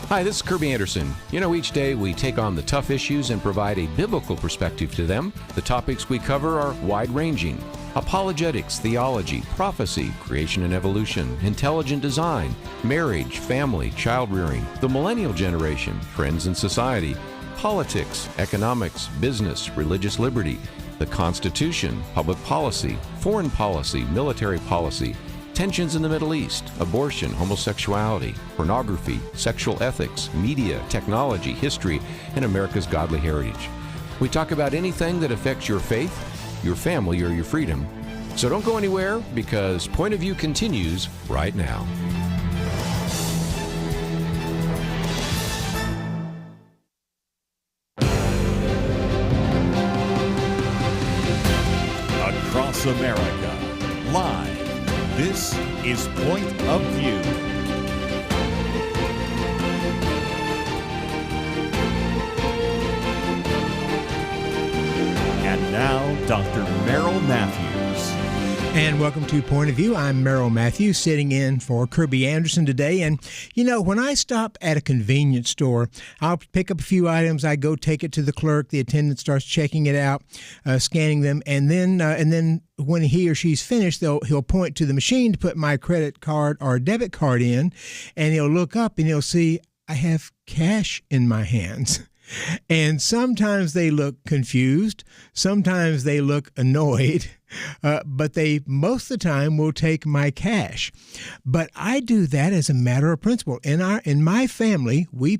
Hi, this is Kirby Anderson. You know, each day we take on the tough issues and provide a biblical perspective to them. The topics we cover are wide-ranging: apologetics, theology, prophecy, creation and evolution, intelligent design, marriage, family, child-rearing, the millennial generation, trends in society, politics, economics, business, religious liberty, the Constitution, public policy, foreign policy, military policy, tensions in the Middle East, abortion, homosexuality, pornography, sexual ethics, media, technology, history, and America's godly heritage. We talk about anything that affects your faith, your family, or your freedom. So don't go anywhere, because Point of View continues right now. Across America, live. This is Point of View. And now, Dr. Merrill Matthews. And welcome to Point of View. I'm Merrill Matthews, sitting in for Kirby Anderson today. And, you know, when I stop at a convenience store, I'll pick up a few items. I go take it to the clerk. The attendant starts checking it out, scanning them. And then when he or she's finished, he'll point to the machine to put my credit card or debit card in. And he'll look up and he'll see I have cash in my hands. And sometimes they look confused, sometimes they look annoyed, but they most of the time will take my cash. But I do that as a matter of principle. In my family, we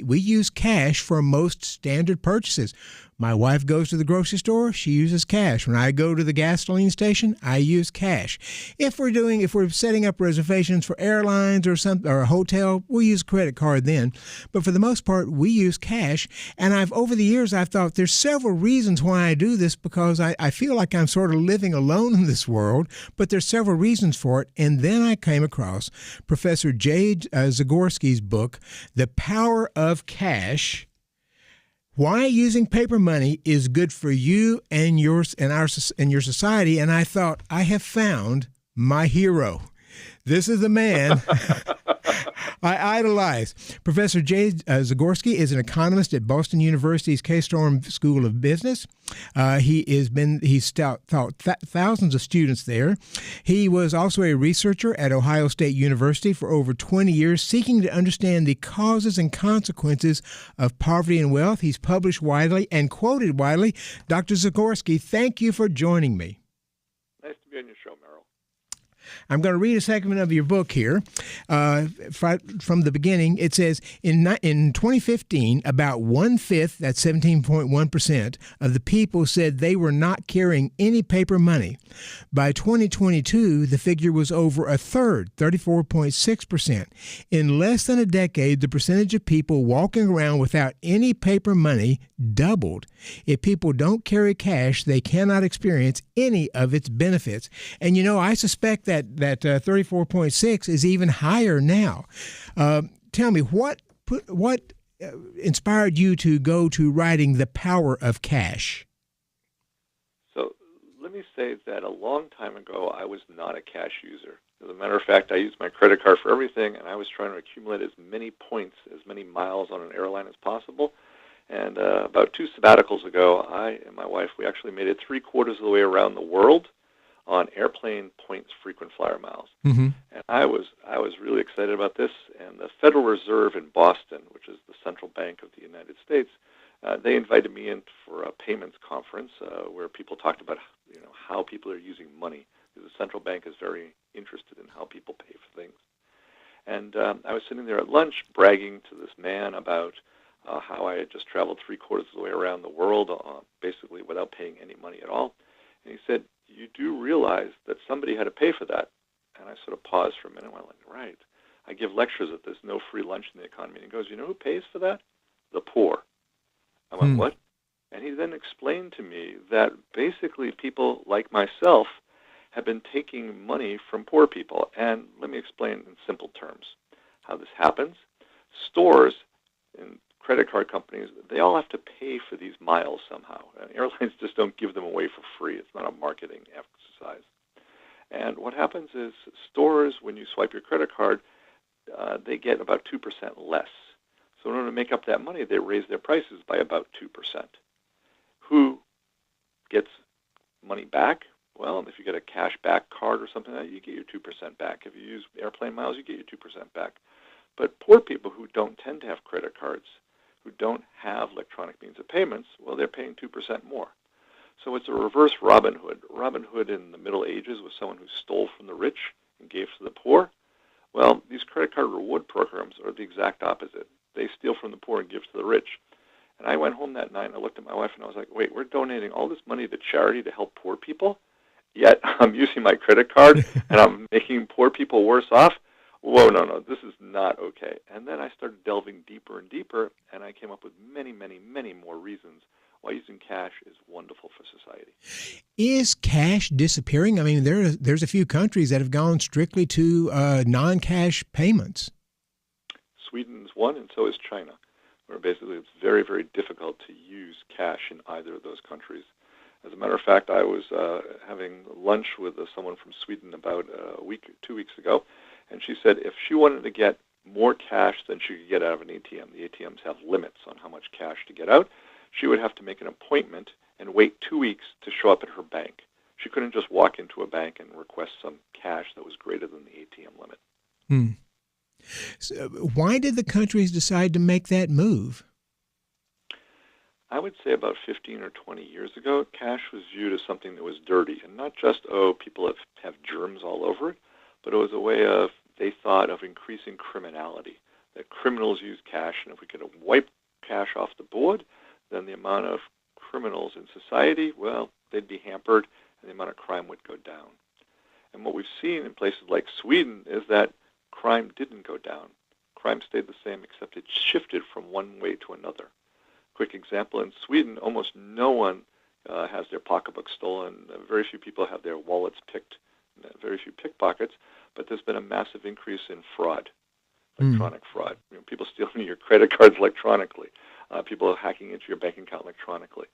use cash for most standard purchases. My wife goes to the grocery store, she uses cash. When I go to the gasoline station, I use cash. If we're setting up reservations for airlines or a hotel, we'll use a credit card then. But for the most part, we use cash. And over the years, I've thought there's several reasons why I do this, because I feel like I'm sort of living alone in this world, but there's several reasons for it. And then I came across Professor Jay Zagorsky's book, The Power of Cash: Why Using Paper Money is Good for You and your society. And I thought, I have found my hero. This is the man I idolize. Professor Jay Zagorsky is an economist at Boston University's K. Storm School of Business. He's taught thousands of students there. He was also a researcher at Ohio State University for over 20 years, seeking to understand the causes and consequences of poverty and wealth. He's published widely and quoted widely. Dr. Zagorsky, thank you for joining me. Nice to be on your show, Merrill. I'm going to read a segment of your book here from the beginning. It says, in 2015, about 1/5, that's 17.1%, of the people said they were not carrying any paper money. By 2022, the figure was over 1/3, 34.6%. In less than a decade, the percentage of people walking around without any paper money doubled. If people don't carry cash, they cannot experience any of its benefits. And, you know, I suspect that 34.6 is even higher now. Tell me, what inspired you to go to writing The Power of Cash? So let me say that a long time ago, I was not a cash user. As a matter of fact, I used my credit card for everything, and I was trying to accumulate as many points, as many miles on an airline as possible. And about 2 sabbaticals ago, I and my wife, we actually made it 3/4 of the way around the world on airplane points frequent flyer miles. Mm-hmm. And I was really excited about this. And the Federal Reserve in Boston, which is the central bank of the United States, they invited me in for a payments conference where people talked about how people are using money. Because the central bank is very interested in how people pay for things. And I was sitting there at lunch bragging to this man about how I had just traveled 3/4 of the way around the world, basically without paying any money at all. And he said, "You do realize that somebody had to pay for that?" And I sort of paused for a minute and went like, right. I give lectures that there's no free lunch in the economy. And he goes, "You know who pays for that? The poor." I went, "What?" And he then explained to me that basically people like myself have been taking money from poor people. And let me explain in simple terms how this happens. Stores and credit card companies, they all have to pay for these miles somehow. And airlines just don't give them away for free. It's not a marketing exercise. And what happens is stores, when you swipe your credit card, they get about 2% less. So in order to make up that money, they raise their prices by about 2%. Who gets money back? Well, if you get a cash back card or something like that, you get your 2% back. If you use airplane miles, you get your 2% back. But poor people who don't tend to have credit cards, who don't have electronic means of payments, well, they're paying 2% more. So it's a reverse Robin Hood. Robin Hood in the Middle Ages was someone who stole from the rich and gave to the poor. Well, these credit card reward programs are the exact opposite. They steal from the poor and give to the rich. And I went home that night and I looked at my wife and I was like, wait, we're donating all this money to charity to help poor people, yet I'm using my credit card and I'm making poor people worse off? Whoa, no, this is not okay. And then I started delving deeper and deeper, and I came up with many, many, many more reasons why using cash is wonderful for society. Is cash disappearing? I mean, there's a few countries that have gone strictly to non-cash payments. Sweden's one, and so is China, where basically it's very, very difficult to use cash in either of those countries. As a matter of fact, I was having lunch with someone from Sweden about 2 weeks ago, and she said if she wanted to get more cash than she could get out of an ATM, the ATMs have limits on how much cash to get out, she would have to make an appointment and wait 2 weeks to show up at her bank. She couldn't just walk into a bank and request some cash that was greater than the ATM limit. So why did the countries decide to make that move? I would say about 15 or 20 years ago, cash was viewed as something that was dirty, and not just, people have germs all over it, but it was a way of, they thought of increasing criminality, that criminals use cash, and if we could wipe cash off the board, then the amount of criminals in society, well, they'd be hampered, and the amount of crime would go down. And what we've seen in places like Sweden is that crime didn't go down. Crime stayed the same, except it shifted from one way to another. Quick example, in Sweden, almost no one has their pocketbook stolen. Very few people have their wallets picked, very few pickpockets, but there's been a massive increase in fraud, electronic fraud. People stealing your credit cards electronically, people hacking into your bank account electronically.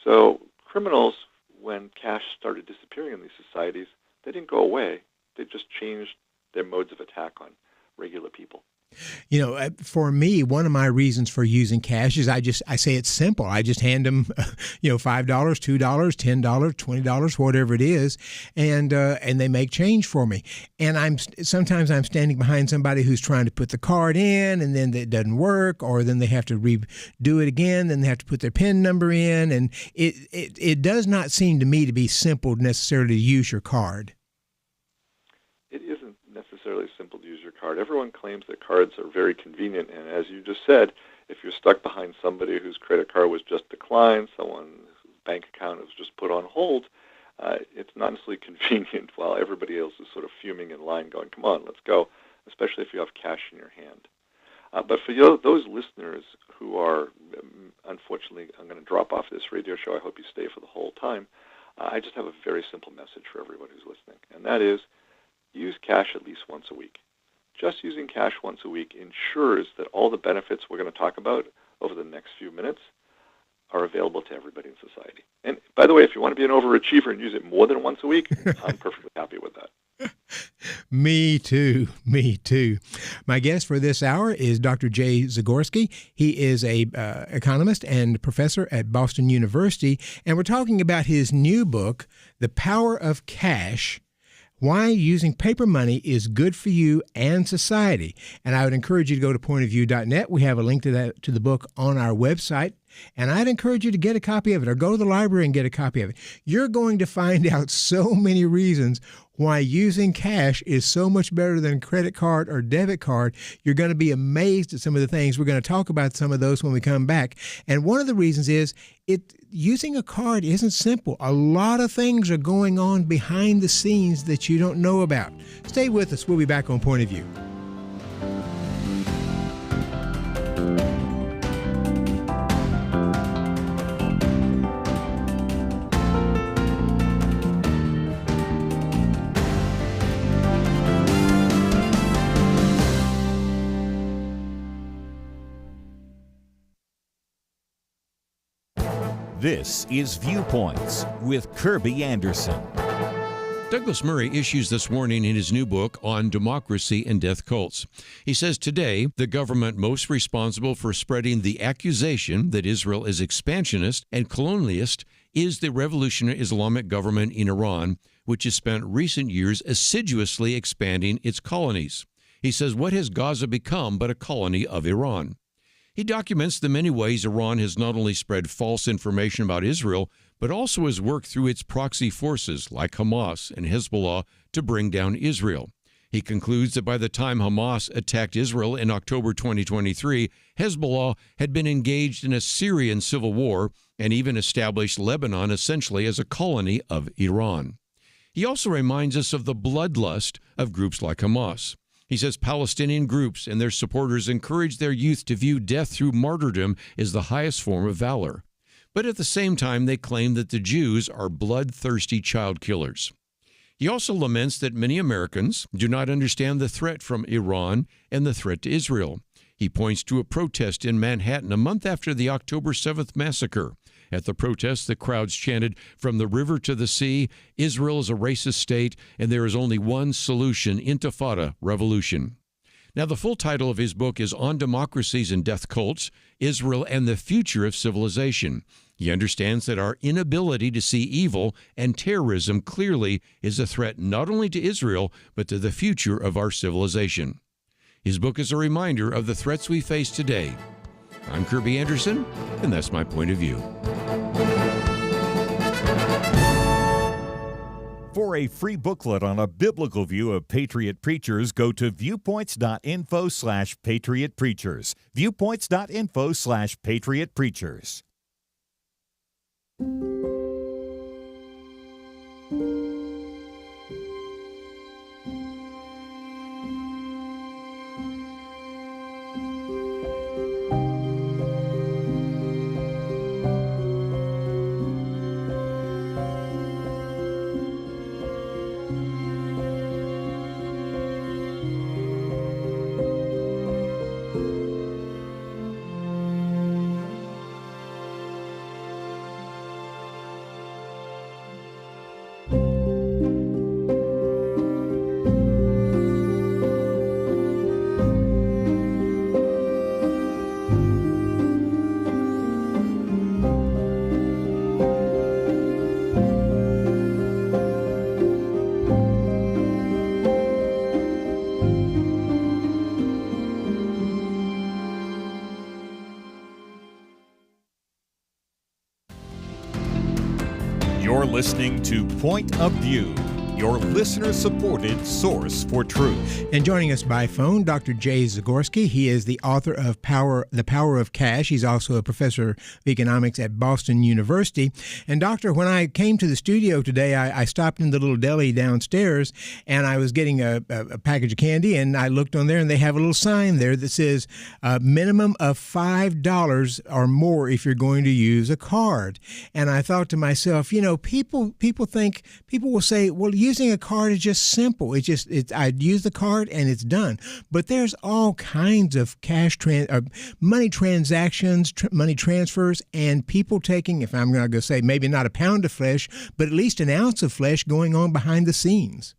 So criminals, when cash started disappearing in these societies, they didn't go away. They just changed their modes of attack on regular people. You know, for me, one of my reasons for using cash is I say it's simple. I just hand them, $5, $2, $10, $20, whatever it is, and they make change for me. And sometimes I'm standing behind somebody who's trying to put the card in, and then it doesn't work, or then they have to redo it again. Then they have to put their PIN number in, and it does not seem to me to be simple necessarily to use your card. It isn't necessarily simple to use your card. Everyone claims that cards are very convenient, and as you just said, if you're stuck behind somebody whose credit card was just declined, someone whose bank account was just put on hold, it's not necessarily convenient while everybody else is sort of fuming in line going, come on, let's go, especially if you have cash in your hand. But for those listeners who are, unfortunately, I'm going to drop off this radio show. I hope you stay for the whole time. I just have a very simple message for everyone who's listening, and that is, use cash at least once a week. Just using cash once a week ensures that all the benefits we're going to talk about over the next few minutes are available to everybody in society. And by the way, if you want to be an overachiever and use it more than once a week, I'm perfectly happy with that. Me too. My guest for this hour is Dr. Jay Zagorsky. He is a economist and professor at Boston University, and we're talking about his new book, The Power of Cash: Why Using Paper Money is Good for You and Society. And I would encourage you to go to pointofview.net. We have a link to the book on our website. And I'd encourage you to get a copy of it, or go to the library and get a copy of it. You're going to find out so many reasons why using cash is so much better than credit card or debit card. You're going to be amazed at some of the things. We're going to talk about some of those when we come back. And one of the reasons is using a card isn't simple. A lot of things are going on behind the scenes that you don't know about. Stay with us. We'll be back on Point of View. This is Viewpoints with Kirby Anderson. Douglas Murray issues this warning in his new book on democracy and death cults. He says today, the government most responsible for spreading the accusation that Israel is expansionist and colonialist is the revolutionary Islamic government in Iran, which has spent recent years assiduously expanding its colonies. He says, what has Gaza become but a colony of Iran? He documents the many ways Iran has not only spread false information about Israel, but also has worked through its proxy forces like Hamas and Hezbollah to bring down Israel. He concludes that by the time Hamas attacked Israel in October 2023, Hezbollah had been engaged in a Syrian civil war and even established Lebanon essentially as a colony of Iran. He also reminds us of the bloodlust of groups like Hamas. He says Palestinian groups and their supporters encourage their youth to view death through martyrdom as the highest form of valor. But at the same time, they claim that the Jews are bloodthirsty child killers. He also laments that many Americans do not understand the threat from Iran and the threat to Israel. He points to a protest in Manhattan a month after the October 7th massacre. At the protest, the crowds chanted, "From the river to the sea, Israel is a racist state, and there is only one solution, intifada, revolution." Now, the full title of his book is On Democracies and Death Cults, Israel and the Future of Civilization. He understands that our inability to see evil and terrorism clearly is a threat not only to Israel, but to the future of our civilization. His book is a reminder of the threats we face today. I'm Kirby Anderson, and that's my point of view. For a free booklet on a biblical view of Patriot Preachers, go to viewpoints.info/Patriot Preachers. Viewpoints.info/Patriot Preachers. You're listening to Point of View, your listener-supported source for truth. And joining us by phone, Dr. Jay Zagorsky. He is the author of The Power of Cash. He's also a professor of economics at Boston University. And Doctor, when I came to the studio today, I stopped in the little deli downstairs, and I was getting a package of candy, and I looked on there, and they have a little sign there that says minimum of $5 or more if you're going to use a card. And I thought to myself, you know, people will say, well, using a card is just simple. I'd use the card and it's done. But there's all kinds of money transactions, money transfers, and people taking, if I'm going to say maybe not a pound of flesh, but at least an ounce of flesh going on behind the scenes.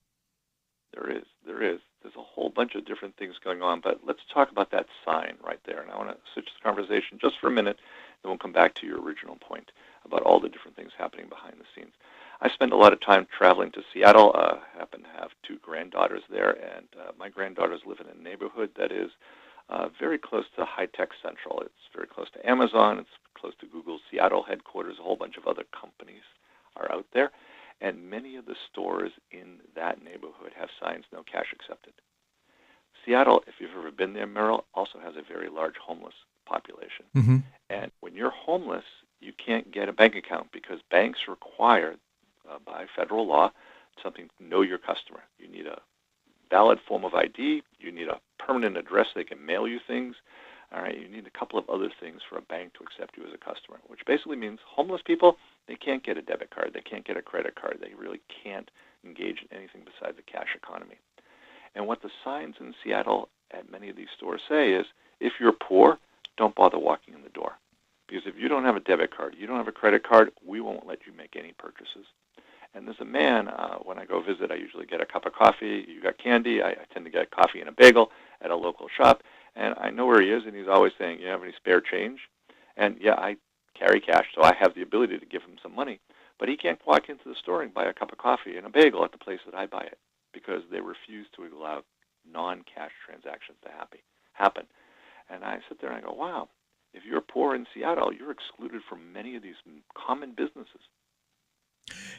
There is. There's a whole bunch of different things going on, but let's talk about that sign right there. And I want to switch the conversation just for a minute, then we'll come back to your original point about all the different things happening behind the scenes. I spend a lot of time traveling to Seattle. I happen to have two granddaughters there, and my granddaughters live in a neighborhood that is very close to High-Tech Central. It's very close to Amazon. It's close to Google's Seattle headquarters. A whole bunch of other companies are out there, and many of the stores in that neighborhood have signs, no cash accepted. Seattle, if you've ever been there, Merrill, also has a very large homeless population. Mm-hmm. And when you're homeless, you can't get a bank account because banks require by federal law, something to know your customer. You need a valid form of ID. You need a permanent address they can mail you things. All right, you need a couple of other things for a bank to accept you as a customer, which basically means homeless people, they can't get a debit card. They can't get a credit card. They really can't engage in anything besides the cash economy. And what the signs in Seattle at many of these stores say is, if you're poor, don't bother walking in the door. Because if you don't have a debit card, you don't have a credit card, we won't let you make any purchases. And there's a man, when I go visit, I usually get a cup of coffee. You got candy. I tend to get coffee and a bagel at a local shop. And I know where he is, and he's always saying, you have any spare change? And, yeah, I carry cash, so I have the ability to give him some money. But he can't walk into the store and buy a cup of coffee and a bagel at the place that I buy it because they refuse to allow non-cash transactions to happen. And I sit there and I go, wow, if you're poor in Seattle, you're excluded from many of these common businesses.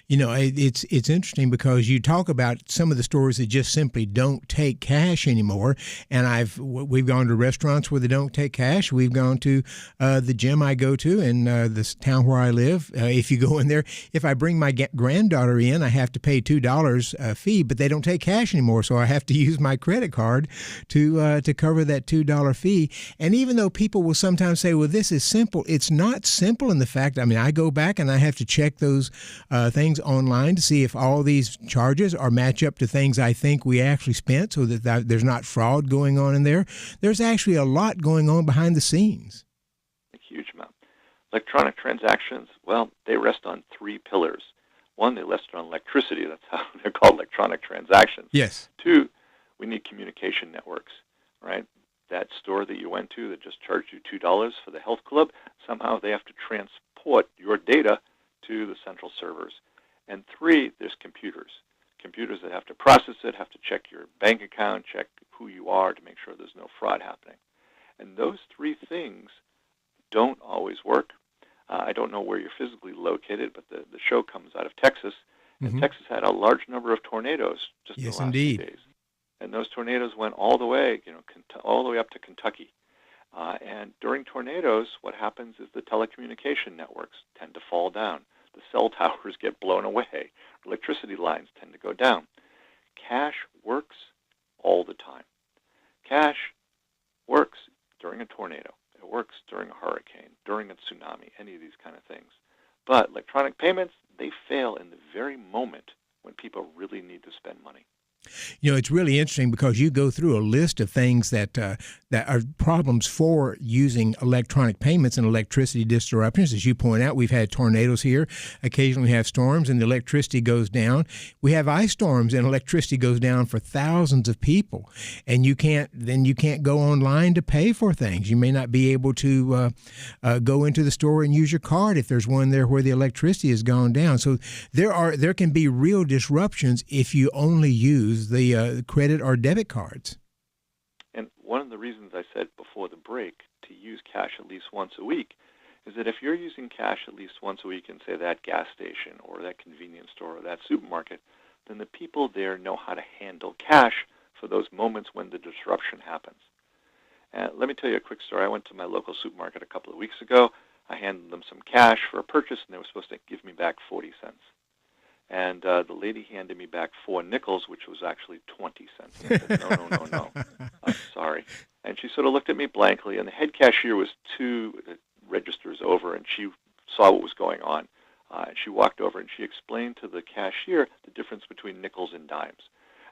You know, it's interesting because you talk about some of the stores that just simply don't take cash anymore, and we've gone to restaurants where they don't take cash. We've gone to the gym I go to in this town where I live. If you go in there, if I bring my granddaughter in, I have to pay $2 fee, but they don't take cash anymore, so I have to use my credit card to cover that $2 fee. And even though people will sometimes say, well, this is simple, it's not simple in the fact, I mean, I go back and I have to check those things online to see if all these charges are match up to things I think we actually spent so that there's not fraud going on in there. There's actually a lot going on behind the scenes. A huge amount. Electronic transactions, well, they rest on three pillars. One, they rest on electricity. That's how they're called electronic transactions. Yes. Two, we need communication networks, right? That store that you went to that just charged you $2 for the health club, somehow they have to transport your data to the central servers. And three, there's computers that have to process it, have to check your bank account, check who you are to make sure there's no fraud happening. And those three things don't always work. I don't know where you're physically located, but the show comes out of Texas, and Texas had a large number of tornadoes just in the last few days. And those tornadoes went all the way, all the way up to Kentucky. And during tornadoes, what happens is the telecommunication networks tend to fall down. The cell towers get blown away. Electricity lines tend to go down. Cash works all the time. Cash works during a tornado. It works during a hurricane, during a tsunami, any of these kind of things. But electronic payments, they fail in the very moment when people really need to spend money. You know, it's really interesting because you go through a list of things that are problems for using electronic payments and electricity disruptions. As you point out, we've had tornadoes here. Occasionally we have storms and the electricity goes down. We have ice storms and electricity goes down for thousands of people. And you can't go online to pay for things. You may not be able to go into the store and use your card if there's one there where the electricity has gone down. So there can be real disruptions if you only use the credit or debit cards. And one of the reasons I said before the break to use cash at least once a week is that if you're using cash at least once a week in, say, that gas station or that convenience store or that supermarket, then the people there know how to handle cash for those moments when the disruption happens. Let me tell you a quick story. I went to my local supermarket a couple of weeks ago. I handed them some cash for a purchase, and they were supposed to give me back 40 cents. And the lady handed me back 4 nickels, which was actually 20 cents. And I said, no. I'm sorry. And she sort of looked at me blankly, and the head cashier was 2 registers over, and she saw what was going on. And she walked over, and she explained to the cashier the difference between nickels and dimes.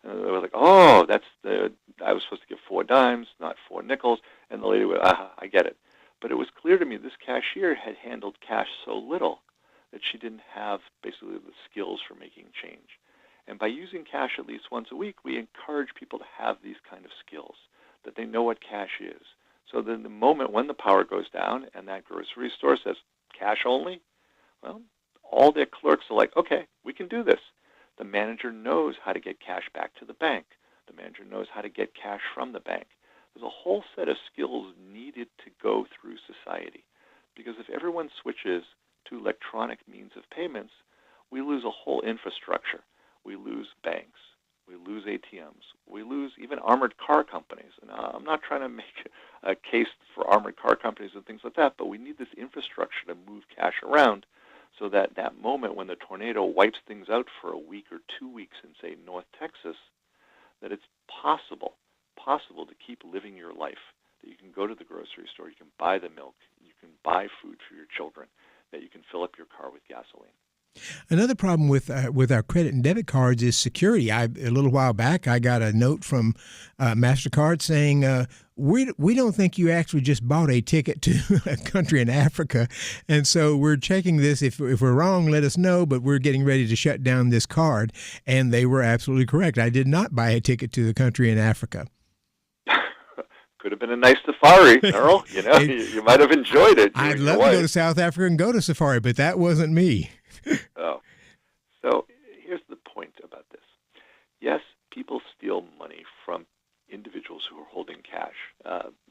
And they were like, I was supposed to give 4 dimes, not 4 nickels. And the lady went, I get it. But it was clear to me this cashier had handled cash so little that she didn't have basically the skills for making change. And by using cash at least once a week, we encourage people to have these kind of skills, that they know what cash is. So then the moment when the power goes down and that grocery store says cash only, well, all their clerks are like, okay, we can do this. The manager knows how to get cash back to the bank. The manager knows how to get cash from the bank. There's a whole set of skills needed to go through society. Because if everyone switches to electronic means of payments, we lose a whole infrastructure. We lose banks. We lose ATMs. We lose even armored car companies. And I'm not trying to make a case for armored car companies and things like that, but we need this infrastructure to move cash around so that that moment when the tornado wipes things out for a week or 2 weeks in, say, North Texas, that it's possible to keep living your life, that you can go to the grocery store, you can buy the milk, you can buy food for your children, that you can fill up your car with gasoline. Another problem with our credit and debit cards is security. A little while back, I got a note from MasterCard saying, we don't think you actually just bought a ticket to a country in Africa, and so we're checking this. If we're wrong, let us know, but we're getting ready to shut down this card. And they were absolutely correct. I did not buy a ticket to the country in Africa. Could have been a nice safari, Merrill. You might have enjoyed it. I'd love to go to South Africa and go to safari, but that wasn't me. Oh. So here's the point about this. Yes, people steal money from individuals who are holding cash.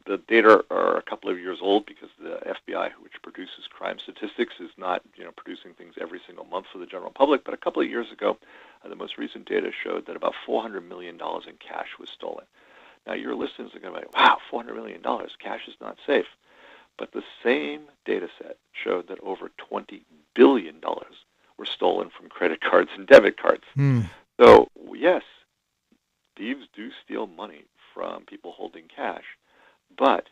The data are a couple of years old because the FBI, which produces crime statistics, is not producing things every single month for the general public. But a couple of years ago, the most recent data showed that about $400 million in cash was stolen. Now, your listeners are going to be like, wow, $400 million, cash is not safe. But the same data set showed that over $20 billion were stolen from credit cards and debit cards. So, yes, thieves do steal money from people holding cash. But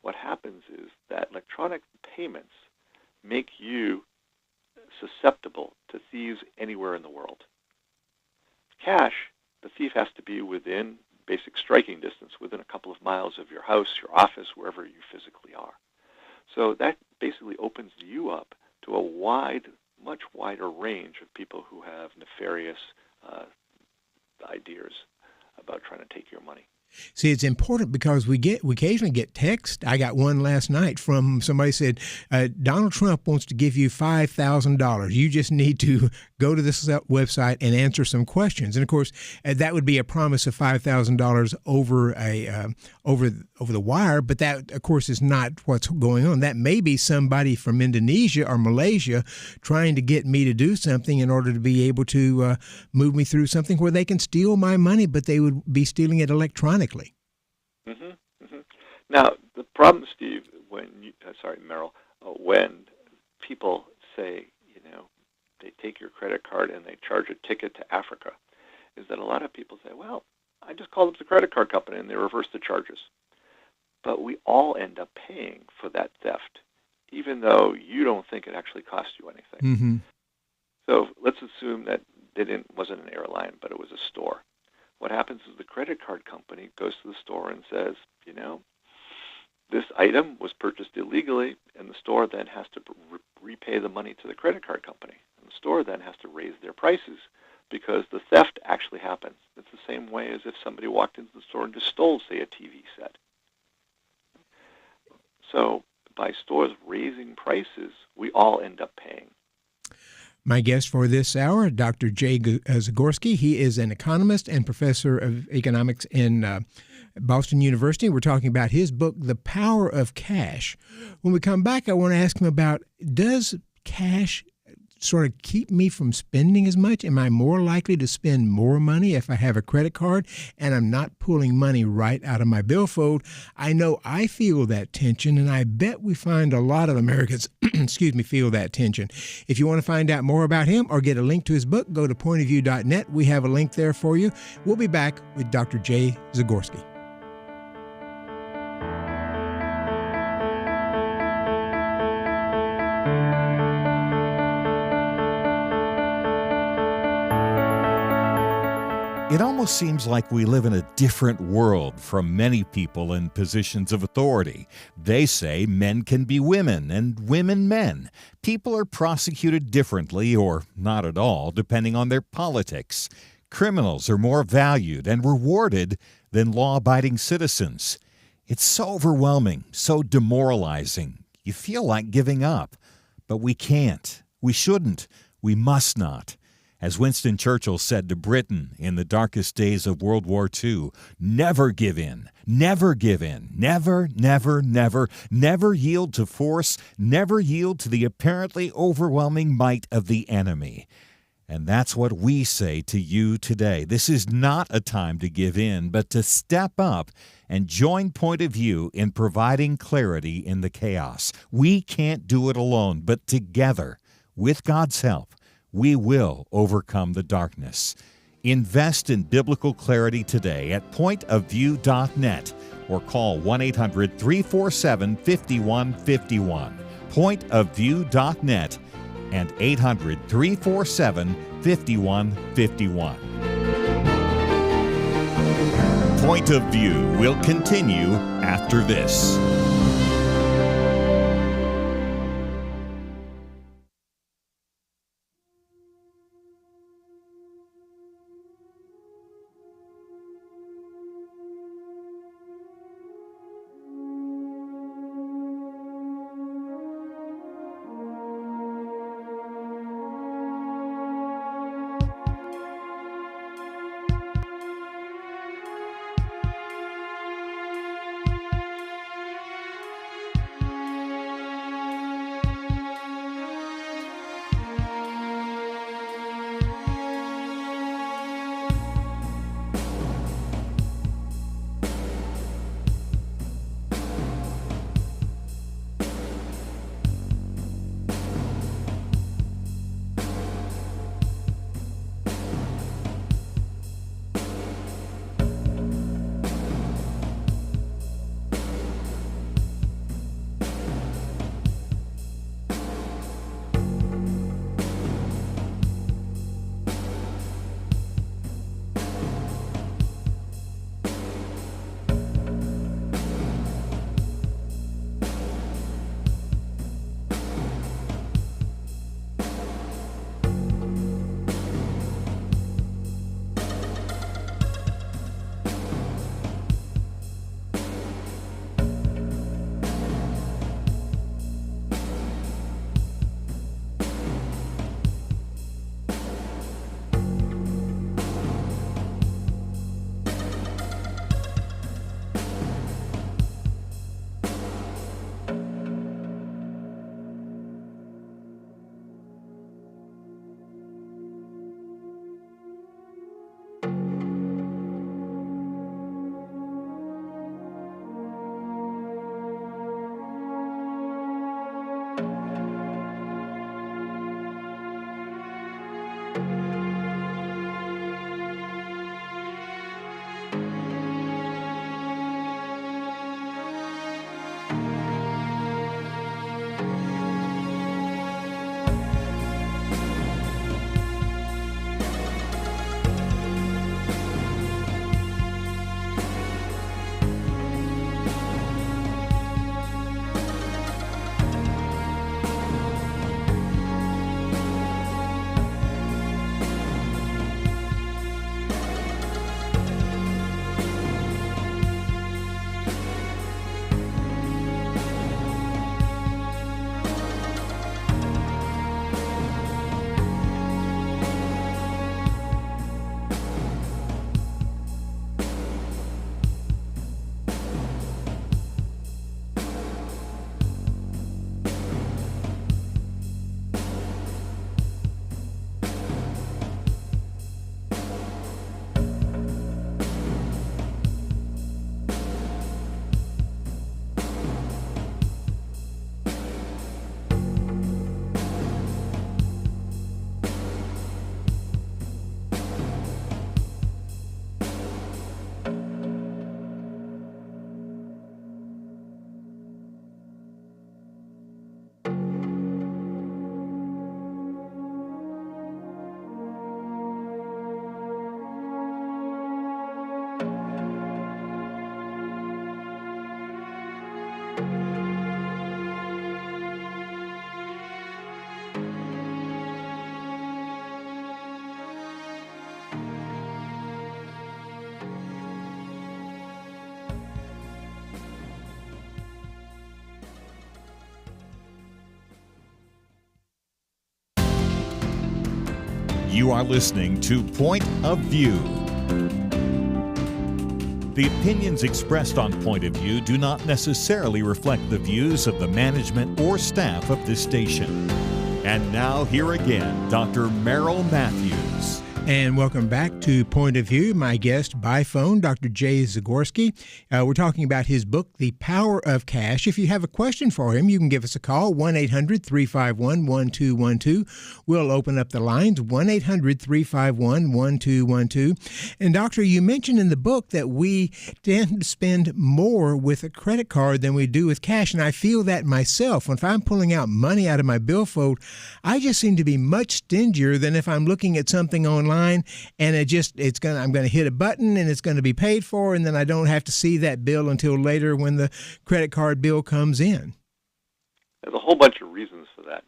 what happens is that electronic payments make you susceptible to thieves anywhere in the world. Cash, the thief has to be within basic striking distance, within a couple of miles of your house, your office, wherever you physically are. So that basically opens you up to a much wider range of people who have nefarious ideas about trying to take your money. See, it's important because we occasionally get text. I got one last night from somebody said, Donald Trump wants to give you $5,000. You just need to go to this website and answer some questions. And of course, that would be a promise of $5,000 over the wire. But that, of course, is not what's going on. That may be somebody from Indonesia or Malaysia trying to get me to do something in order to be able to move me through something where they can steal my money, but they would be stealing it electronically. Now, the problem, Steve, Merrill, when people say, they take your credit card and they charge a ticket to Africa, is that a lot of people say, well, I just called up the credit card company and they reverse the charges. But we all end up paying for that theft, even though you don't think it actually cost you anything. So let's assume that it wasn't an airline, but it was a store. What happens is the credit card company goes to the store and says, this item was purchased illegally, and the store then has to repay the money to the credit card company. And the store then has to raise their prices because the theft actually happens. It's the same way as if somebody walked into the store and just stole, say, a TV set. So by stores raising prices, we all end up paying. My guest for this hour, Dr. Jay Zagorsky. He is an economist and professor of economics in Boston University. We're talking about his book, The Power of Cash. When we come back, I want to ask him about, does cash sort of keep me from spending as much? Am I more likely to spend more money if I have a credit card and I'm not pulling money right out of my billfold? I know I feel that tension, and I bet we find a lot of Americans feel that tension. If you want to find out more about him or get a link to his book, go to pointofview.net. We have a link there for you. We'll be back with Dr. Jay Zagorsky. It almost seems like we live in a different world from many people in positions of authority. They say men can be women and women men. People are prosecuted differently or not at all, depending on their politics. Criminals are more valued and rewarded than law-abiding citizens. It's so overwhelming, so demoralizing. You feel like giving up. But we can't. We shouldn't. We must not. As Winston Churchill said to Britain in the darkest days of World War II, never give in, never give in, never, never, never, never yield to force, never yield to the apparently overwhelming might of the enemy. And that's what we say to you today. This is not a time to give in, but to step up and join Point of View in providing clarity in the chaos. We can't do it alone, but together, with God's help, we will overcome the darkness. Invest in biblical clarity today at pointofview.net or call 1-800-347-5151. Pointofview.net. and 800-347-5151. Point of View will continue after this. You are listening to Point of View. The opinions expressed on Point of View do not necessarily reflect the views of the management or staff of this station. And now, here again, Dr. Merrill Matthews. And welcome back to Point of View. My guest by phone, Dr. Jay Zagorsky. We're talking about his book, The Power of Cash. If you have a question for him, you can give us a call, 1-800-351-1212. We'll open up the lines, 1-800-351-1212. And Doctor, you mentioned in the book that we tend to spend more with a credit card than we do with cash, and I feel that myself. If I'm pulling out money out of my billfold, I just seem to be much stingier than if I'm looking at something online and I'm going to hit a button and it's going to be paid for, and then I don't have to see that bill until later when the credit card bill comes in. There's a whole bunch of reasons for that.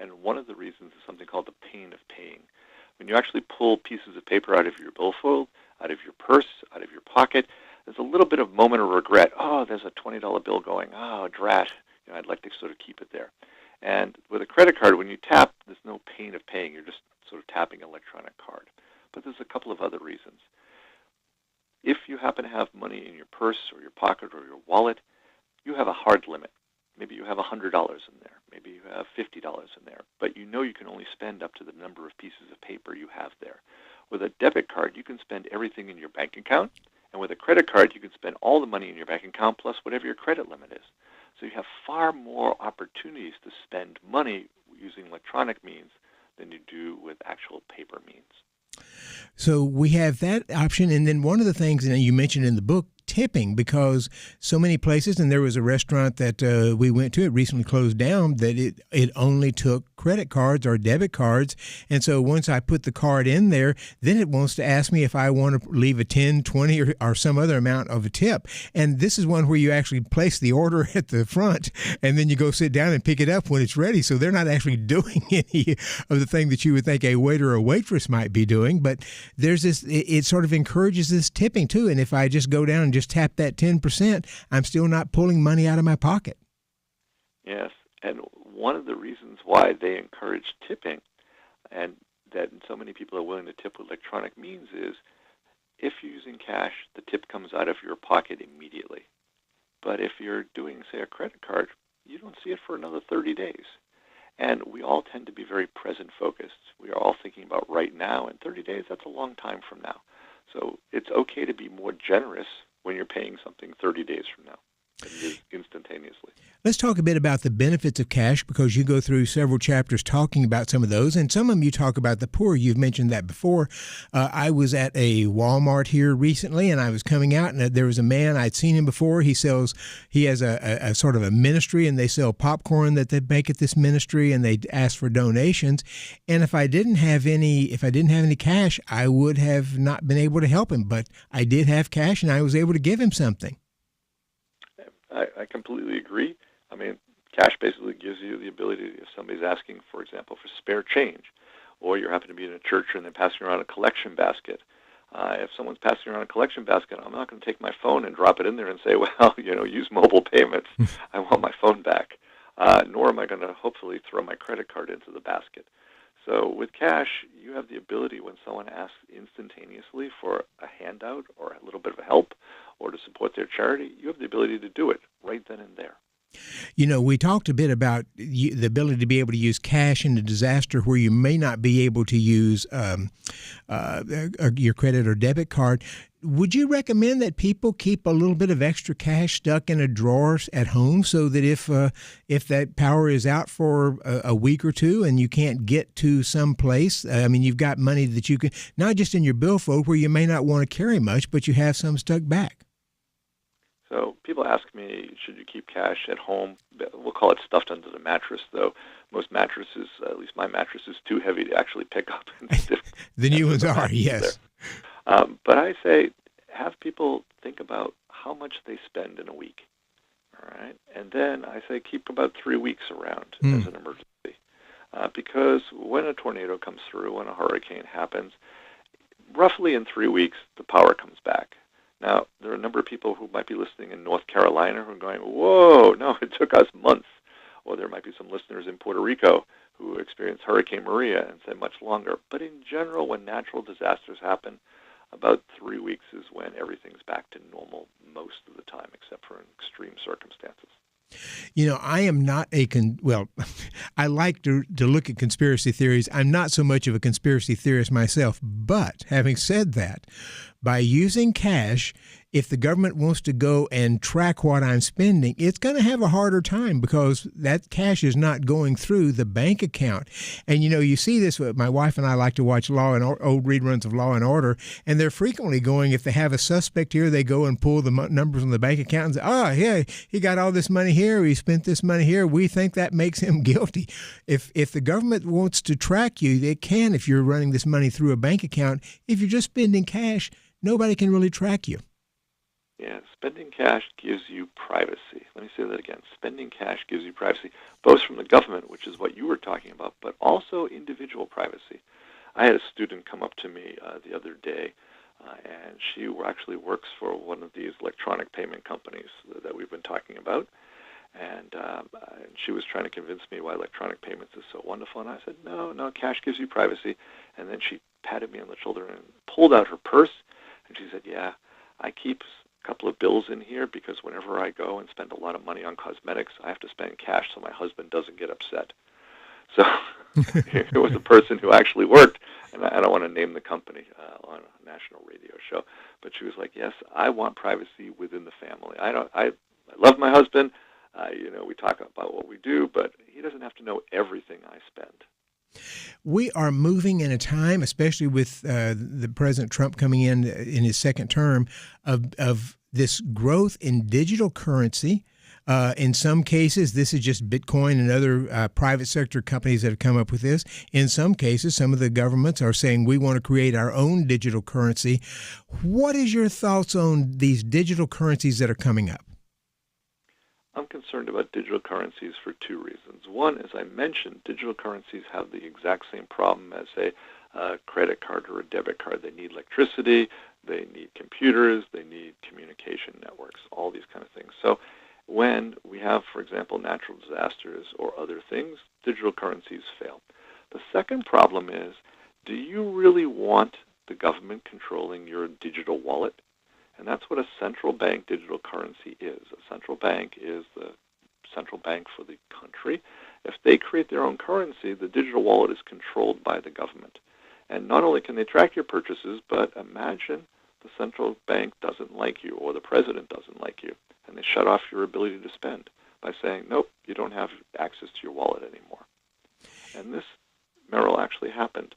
And one of the reasons is something called the pain of paying. When you actually pull pieces of paper out of your billfold, out of your purse, out of your pocket, there's a little bit of moment of regret. Oh, there's a $20 bill going. Oh, drat. I'd like to sort of keep it there. And with a credit card, when you tap, there's no pain of paying. You're just sort of tapping an electronic card. But there's a couple of other reasons. If you happen to have money in your purse or your pocket or your wallet, you have a hard limit. Maybe you have $100 in there. Maybe you have $50 in there. But you know you can only spend up to the number of pieces of paper you have there. With a debit card, you can spend everything in your bank account. And with a credit card, you can spend all the money in your bank account plus whatever your credit limit is. So you have far more opportunities to spend money using electronic means than you do with actual paper means. So we have that option. And then one of the things that you mentioned in the book, tipping, because so many places, and there was a restaurant that we went to, it recently closed down, that it only took credit cards or debit cards. And so once I put the card in there, then it wants to ask me if I want to leave a 10, 20 or some other amount of a tip. And this is one where you actually place the order at the front and then you go sit down and pick it up when it's ready. So they're not actually doing any of the thing that you would think a waiter or waitress might be doing. But there's this, it sort of encourages this tipping too. And if I just go down and just tap that 10%, I'm still not pulling money out of my pocket. Yes, and one of the reasons why they encourage tipping and that so many people are willing to tip with electronic means is if you're using cash, the tip comes out of your pocket immediately. But if you're doing, say, a credit card, you don't see it for another 30 days. And we all tend to be very present-focused. We are all thinking about right now, and 30 days, that's a long time from now. So it's okay to be more generous when you're paying something 30 days from now than it is instantaneously. Let's talk a bit about the benefits of cash, because you go through several chapters talking about some of those, and some of them you talk about the poor. You've mentioned that before. I was at a Walmart here recently, and I was coming out, and there was a man, I'd seen him before. He has a sort of a ministry, and they sell popcorn that they make at this ministry, and they ask for donations. And if I didn't have any cash, I would have not been able to help him. But I did have cash, and I was able to give him something. I completely agree. I mean, cash basically gives you the ability, if somebody's asking, for example, for spare change, or you happen to be in a church and they're passing around a collection basket. If someone's passing around a collection basket, I'm not going to take my phone and drop it in there and say, well, use mobile payments. I want my phone back. Nor am I going to hopefully throw my credit card into the basket. So with cash, you have the ability when someone asks instantaneously for a handout or a little bit of help or to support their charity, you have the ability to do it right then and there. We talked a bit about the ability to be able to use cash in a disaster where you may not be able to use your credit or debit card. Would you recommend that people keep a little bit of extra cash stuck in a drawer at home so that if that power is out for a week or two and you can't get to some place, you've got money that you can, not just in your billfold where you may not want to carry much, but you have some stuck back? So people ask me, should you keep cash at home? We'll call it stuffed under the mattress, though. Most mattresses, at least my mattress, is too heavy to actually pick up. The new ones are, yes. But I say have people think about how much they spend in a week, all right? And then I say keep about 3 weeks around as an emergency. Because when a tornado comes through, when a hurricane happens, roughly in 3 weeks, the power comes back. Now, there are a number of people who might be listening in North Carolina who are going, whoa, no, it took us months. Or there might be some listeners in Puerto Rico who experienced Hurricane Maria and say much longer. But in general, when natural disasters happen, about 3 weeks is when everything's back to normal most of the time, except for in extreme circumstances. You know, I am not I like to look at conspiracy theories. I'm not so much of a conspiracy theorist myself. But having said that, by using cash, if the government wants to go and track what I'm spending, it's going to have a harder time because that cash is not going through the bank account. And, you know, you see this. My wife and I like to watch old reruns of Law and Order, and they're frequently going, if they have a suspect here, they go and pull the numbers on the bank account and say, oh, yeah, he got all this money here. He spent this money here. We think that makes him guilty. If the government wants to track you, they can if you're running this money through a bank account. If you're just spending cash, nobody can really track you. Yeah, spending cash gives you privacy. Let me say that again. Spending cash gives you privacy, both from the government, which is what you were talking about, but also individual privacy. I had a student come up to me the other day, and she actually works for one of these electronic payment companies that we've been talking about, and she was trying to convince me why electronic payments is so wonderful, and I said, no, cash gives you privacy. And then she patted me on the shoulder and pulled out her purse, and she said, yeah, I keep couple of bills in here because whenever I go and spend a lot of money on cosmetics, I have to spend cash so my husband doesn't get upset. So it was a person who actually worked, and I don't want to name the company on a national radio show, but she was like, yes, I want privacy within the family. I love my husband. We talk about what we do, but he doesn't have to know everything I spend. We are moving in a time, especially with the President Trump coming in his second term, of this growth in digital currency. In some cases, this is just Bitcoin and other private sector companies that have come up with this. In some cases, some of the governments are saying we want to create our own digital currency. What is your thoughts on these digital currencies that are coming up? I'm concerned about digital currencies for two reasons. One, as I mentioned, digital currencies have the exact same problem as a credit card or a debit card. They need electricity, they need computers, they need communication networks, all these kind of things. So when we have, for example, natural disasters or other things, digital currencies fail. The second problem is, do you really want the government controlling your digital wallet? And that's what a central bank digital currency is. A central bank is the central bank for the country. If they create their own currency, the digital wallet is controlled by the government. And not only can they track your purchases, but imagine the central bank doesn't like you or the president doesn't like you, and they shut off your ability to spend by saying, nope, you don't have access to your wallet anymore. And this, Merrill, actually happened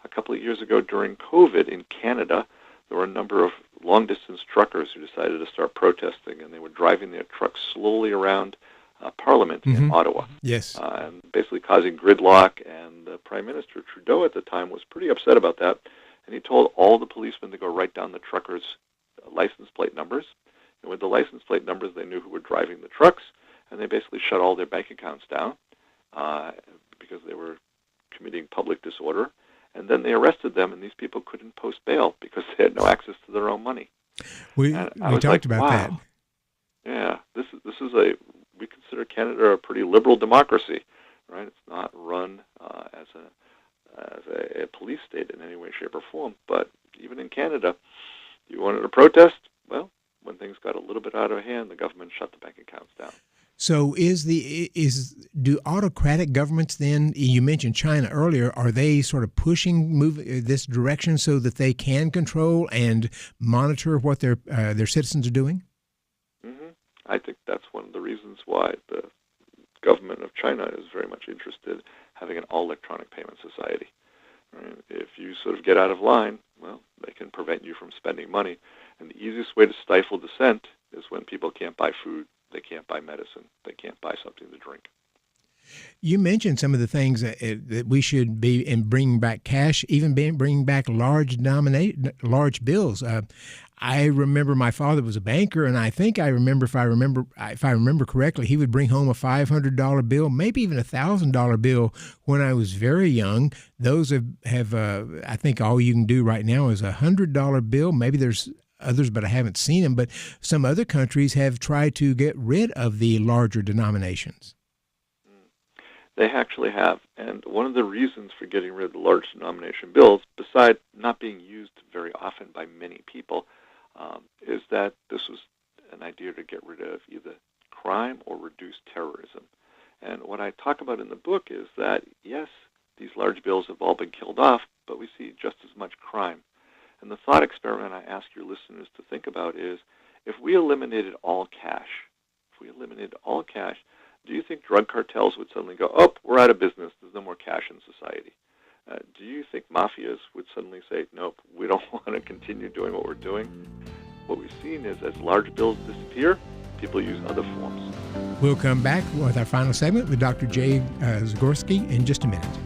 a couple of years ago during COVID in Canada. There were a number of long-distance truckers who decided to start protesting, and they were driving their trucks slowly around Parliament in Ottawa. Yes. And basically causing gridlock, and Prime Minister Trudeau at the time was pretty upset about that, and he told all the policemen to go write down the truckers' license plate numbers. And with the license plate numbers, they knew who were driving the trucks, and they basically shut all their bank accounts down because they were committing public disorder. And then they arrested them, and these people couldn't post bail because they had no access to their own money. We talked about that. Yeah, we consider Canada a pretty liberal democracy, right? It's not run as a police state in any way, shape, or form. But even in Canada, you wanted to protest, well, when things got a little bit out of hand, the government shut the bank accounts down. So do autocratic governments then, you mentioned China earlier, are they sort of moving this direction so that they can control and monitor what their citizens are doing? Mm-hmm. I think that's one of the reasons why the government of China is very much interested in having an all-electronic payment society. Right? If you sort of get out of line, well, they can prevent you from spending money. And the easiest way to stifle dissent is when people can't buy food, they can't buy medicine, they can't buy something to drink. You mentioned some of the things that we should be in bringing back cash, even bringing back large bills. I remember my father was a banker, and I think if I remember correctly, he would bring home a $500 bill, maybe even a $1,000 bill when I was very young. Those have I think all you can do right now is a $100 bill. Maybe there's others, but I haven't seen them. But some other countries have tried to get rid of the larger denominations. They actually have. And one of the reasons for getting rid of the large denomination bills, besides not being used very often by many people, is that this was an idea to get rid of either crime or reduce terrorism. And what I talk about in the book is that, yes, these large bills have all been killed off, but we see just as much crime. And the thought experiment I ask your listeners to think about is, if we eliminated all cash, do you think drug cartels would suddenly go, oh, we're out of business, there's no more cash in society? Do you think mafias would suddenly say, nope, we don't want to continue doing what we're doing? What we've seen is as large bills disappear, people use other forms. We'll come back with our final segment with Dr. Jay Zagorsky in just a minute.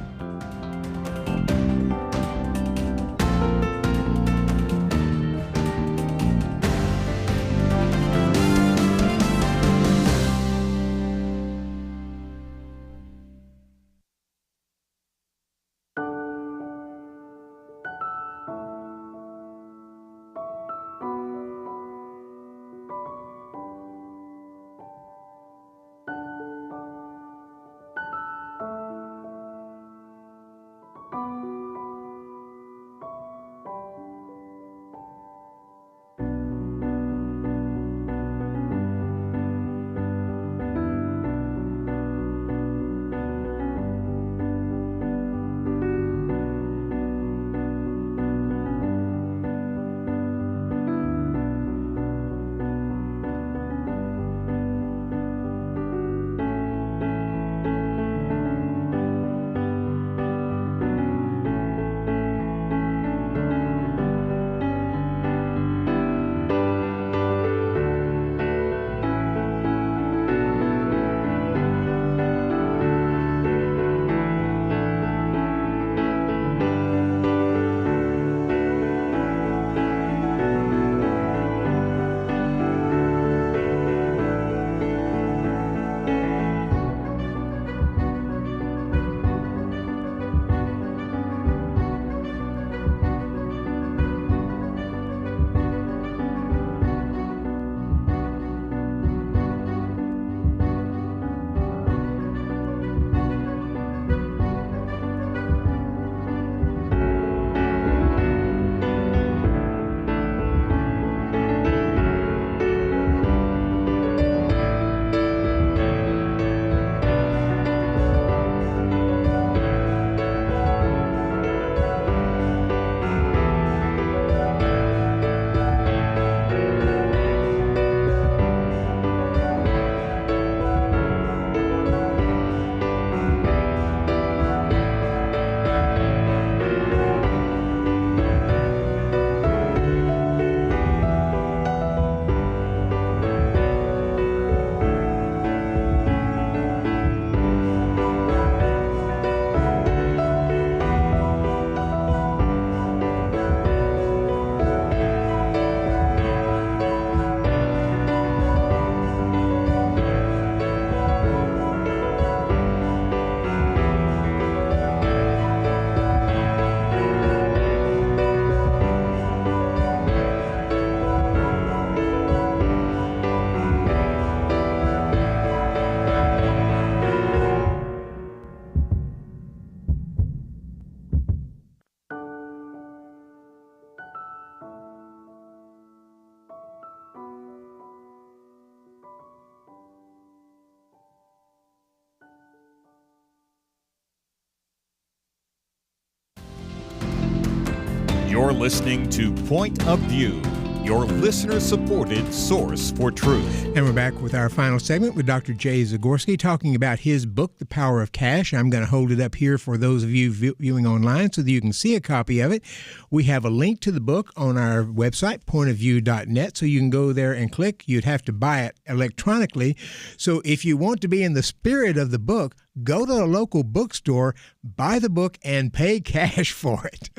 You're listening to Point of View, your listener-supported source for truth. And we're back with our final segment with Dr. Jay Zagorsky talking about his book, The Power of Cash. I'm going to hold it up here for those of you viewing online so that you can see a copy of it. We have a link to the book on our website, pointofview.net, so you can go there and click. You'd have to buy it electronically. So if you want to be in the spirit of the book, go to a local bookstore, buy the book, and pay cash for it.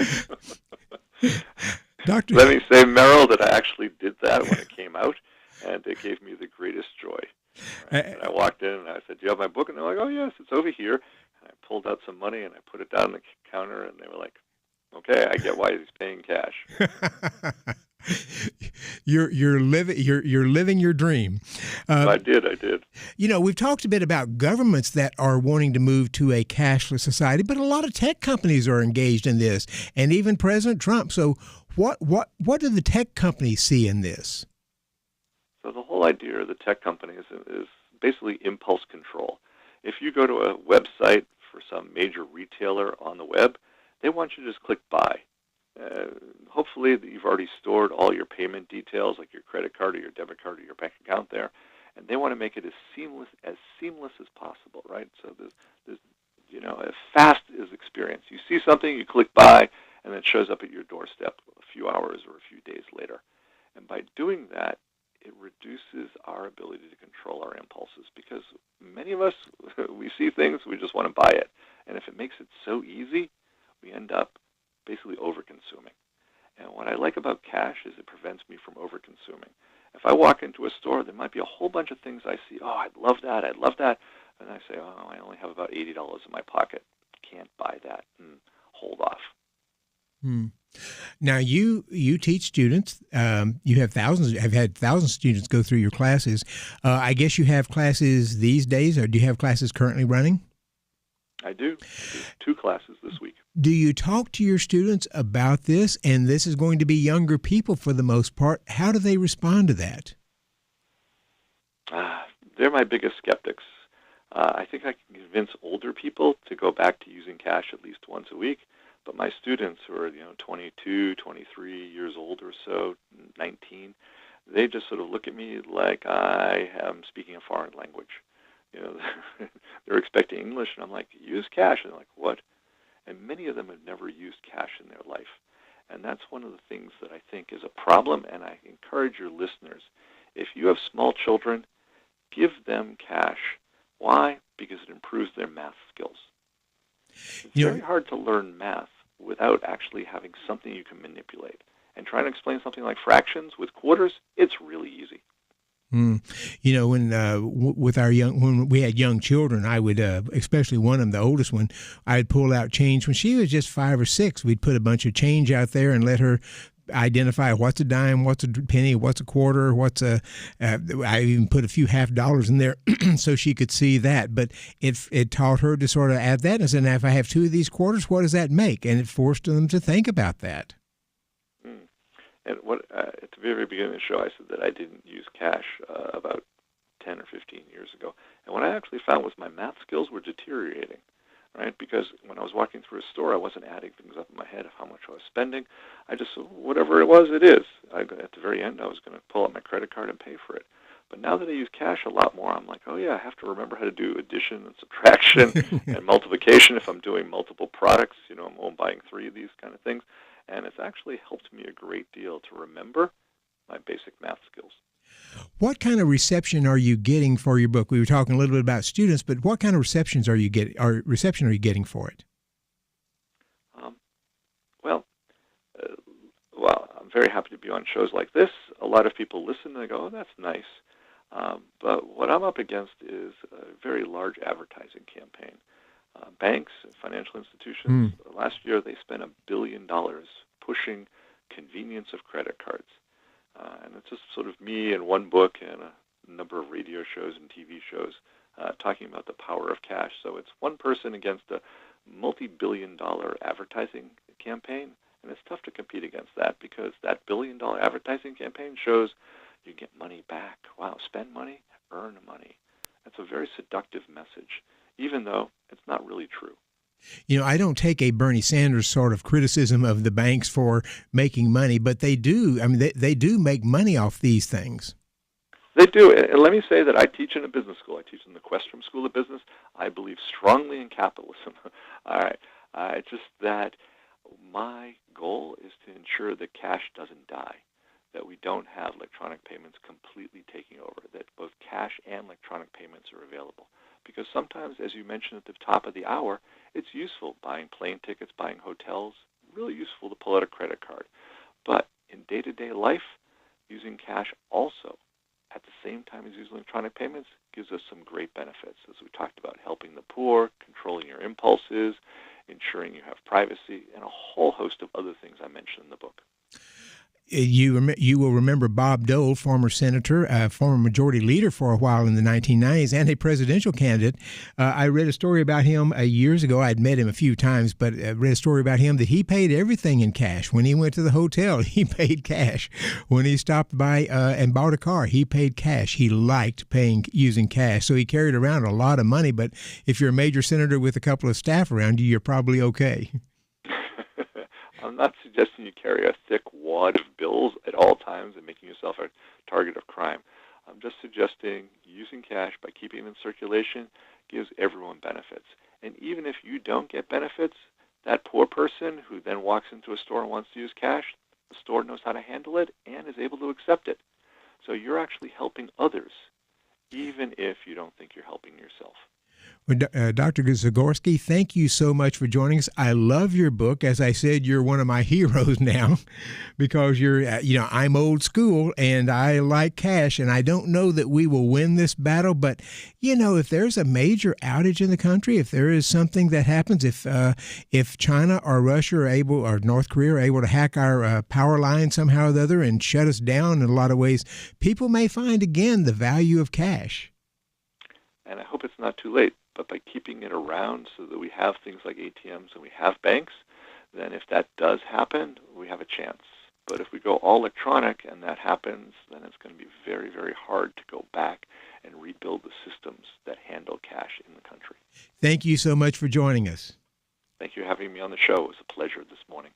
Let me say, Merrill, that I actually did that when it came out, and it gave me the greatest joy. And I walked in and I said, do you have my book? And they're like, oh, yes, it's over here. And I pulled out some money and I put it down on the counter, and they were like, okay, I get why he's paying cash. You're living your dream. I did. You know, we've talked a bit about governments that are wanting to move to a cashless society, but a lot of tech companies are engaged in this, and even President Trump. So what do the tech companies see in this? So the whole idea of the tech companies is basically impulse control. If you go to a website for some major retailer on the web, they want you to just click buy. Hopefully you've already stored all your payment details, like your credit card or your debit card or your bank account there, and they want to make it as seamless as possible, right? So there's a fast is experience. You see something, you click buy, and it shows up at your doorstep a few hours or a few days later. And by doing that, it reduces our ability to control our impulses, because many of us, we see things, we just want to buy it. And if it makes it so easy, we end up basically over-consuming. And what I like about cash is it prevents me from over-consuming. If I walk into a store, there might be a whole bunch of things I see. Oh, I'd love that. And I say, oh, I only have about $80 in my pocket. Can't buy that. Hold off. Now, you teach students. You have had thousands of students go through your classes. I guess you have classes these days, or do you have classes currently running? I do 2 classes this week. Do you talk to your students about this? And this is going to be younger people for the most part. How do they respond to that? They're my biggest skeptics. I think I can convince older people to go back to using cash at least once a week. But my students who are 22, 23 years old or so, 19, they just sort of look at me like I am speaking a foreign language. They're expecting English, and I'm like, use cash. And they're like, what? And many of them have never used cash in their life. And that's one of the things that I think is a problem, and I encourage your listeners, if you have small children, give them cash. Why? Because it improves their math skills. It's very hard to learn math without actually having something you can manipulate. And trying to explain something like fractions with quarters, it's really easy. When when we had young children, I would, especially one of them, the oldest one, I'd pull out change. When she was just 5 or 6, we'd put a bunch of change out there and let her identify what's a dime, what's a penny, what's a quarter, I even put a few $50 in there so she could see that. But it taught her to sort of add that. And I said, now, if I have 2 of these quarters, what does that make? And it forced them to think about that. And at the very beginning of the show, I said that I didn't use cash about 10 or 15 years ago. And what I actually found was my math skills were deteriorating, right? Because when I was walking through a store, I wasn't adding things up in my head of how much I was spending. I just, whatever it was, it is. At the very end, I was going to pull out my credit card and pay for it. But now that I use cash a lot more, I'm like, oh, yeah, I have to remember how to do addition and subtraction and multiplication if I'm doing multiple products. I'm only buying 3 of these kind of things. And it's actually helped me a great deal to remember my basic math skills. What kind of reception are you getting for your book? We were talking a little bit about students, but what kind of reception are you getting for it? Well, I'm very happy to be on shows like this. A lot of people listen and they go, oh, that's nice. But what I'm up against is a very large advertising campaign. Banks and financial institutions, last year they spent $1 billion pushing convenience of credit cards. And it's just sort of me and one book and a number of radio shows and TV shows talking about the power of cash. So it's one person against a multi-billion-dollar advertising campaign, and it's tough to compete against that because that billion-dollar advertising campaign shows you get money back. Wow, spend money, earn money. That's a very seductive message, even though it's not really true. I don't take a Bernie Sanders sort of criticism of the banks for making money, but they do. I mean, they do make money off these things. They do. And let me say that I teach in a business school. I teach in the Questrom School of Business. I believe strongly in capitalism. All right. It's just that my goal is to ensure that cash doesn't die, that we don't have electronic payments completely taking over, that both cash and electronic payments are available. Because sometimes, as you mentioned at the top of the hour, it's useful buying plane tickets, buying hotels, really useful to pull out a credit card. But in day-to-day life, using cash also, at the same time as using electronic payments, gives us some great benefits, as we talked about, helping the poor, controlling your impulses, ensuring you have privacy, and a whole host of other things I mentioned in the book. You will remember Bob Dole, former senator, former majority leader for a while in the 1990s, and a presidential candidate. I read a story about him years ago. I'd met him a few times, but I read a story about him that he paid everything in cash. When he went to the hotel, he paid cash. When he stopped by and bought a car, he paid cash. He liked using cash, so he carried around a lot of money. But if you're a major senator with a couple of staff around you, you're probably okay. I'm not suggesting you carry a thick wad of bills at all times and making yourself a target of crime. I'm just suggesting using cash by keeping it in circulation gives everyone benefits. And even if you don't get benefits, that poor person who then walks into a store and wants to use cash, the store knows how to handle it and is able to accept it. So you're actually helping others, even if you don't think you're helping yourself. Well, Dr. Zagorsky, thank you so much for joining us. I love your book. As I said, you're one of my heroes now because I'm old school and I like cash, and I don't know that we will win this battle. But, if there's a major outage in the country, if there is something that happens, if China or Russia or North Korea are able to hack our power line somehow or the other and shut us down in a lot of ways, people may find again the value of cash. And I hope it's not too late. But by keeping it around so that we have things like ATMs and we have banks, then if that does happen, we have a chance. But if we go all electronic and that happens, then it's going to be very, very hard to go back and rebuild the systems that handle cash in the country. Thank you so much for joining us. Thank you for having me on the show. It was a pleasure this morning.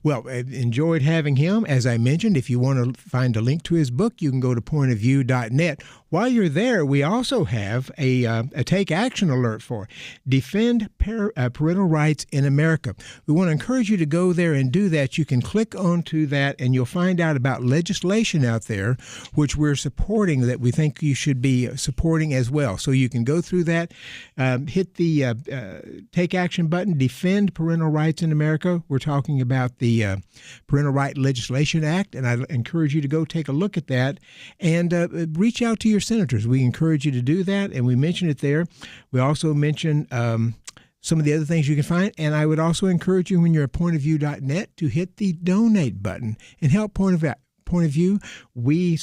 Well, I enjoyed having him. As I mentioned, if you want to find a link to his book, you can go to pointofview.net. While you're there, we also have a take action alert for Defend Parental Rights in America. We want to encourage you to go there and do that. You can click onto that and you'll find out about legislation out there which we're supporting that we think you should be supporting as well. So you can go through that, hit the take action button, Defend Parental Rights in America. We're talking about the Parental Right Legislation Act, and I encourage you to go take a look at that and reach out to your senators. We encourage you to do that, and we mention it there. We also mention some of the other things you can find, and I would also encourage you when you're at pointofview.net to hit the donate button and help Point of View. We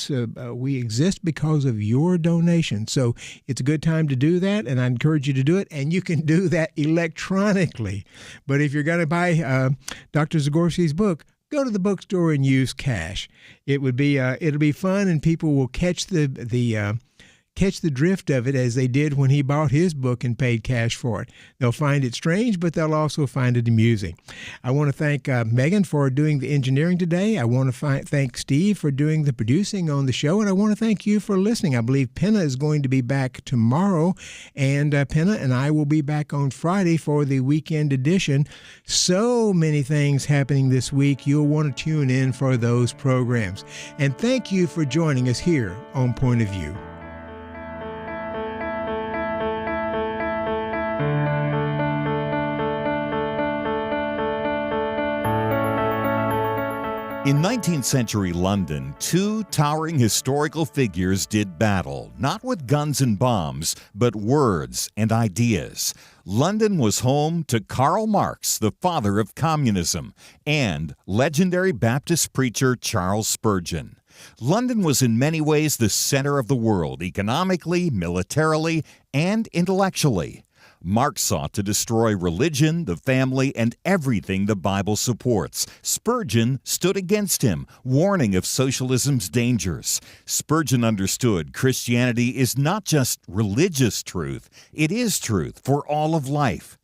exist because of your donation. So it's a good time to do that, and I encourage you to do it, and you can do that electronically. But if you're going to buy Dr. Zagorsky's book, go to the bookstore and use cash. It'll be fun, and people will catch the drift of it as they did when he bought his book and paid cash for it. They'll find it strange, but they'll also find it amusing. I want to thank Megan for doing the engineering today. I want to thank Steve for doing the producing on the show, and I want to thank you for listening. I believe Penna is going to be back tomorrow, and Penna and I will be back on Friday for the weekend edition. So many things happening this week. You'll want to tune in for those programs. And thank you for joining us here on Point of View. In 19th century London, two towering historical figures did battle, not with guns and bombs, but words and ideas. London was home to Karl Marx, the father of communism, and legendary Baptist preacher Charles Spurgeon. London was in many ways the center of the world, economically, militarily, and intellectually. Marx sought to destroy religion, the family, and everything the Bible supports. Spurgeon stood against him, warning of socialism's dangers. Spurgeon understood Christianity is not just religious truth, it is truth for all of life.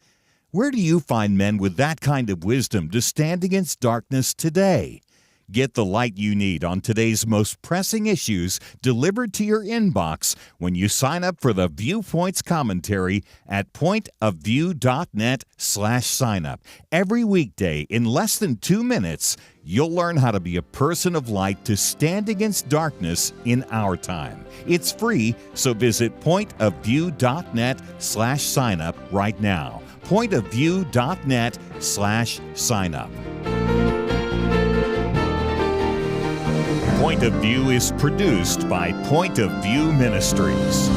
Where do you find men with that kind of wisdom to stand against darkness today? Get the light you need on today's most pressing issues delivered to your inbox when you sign up for the Viewpoints commentary at pointofview.net/signup. Every weekday, in less than 2 minutes, you'll learn how to be a person of light to stand against darkness in our time. It's free, so visit pointofview.net/signup right now. pointofview.net/signup. Point of View is produced by Point of View Ministries.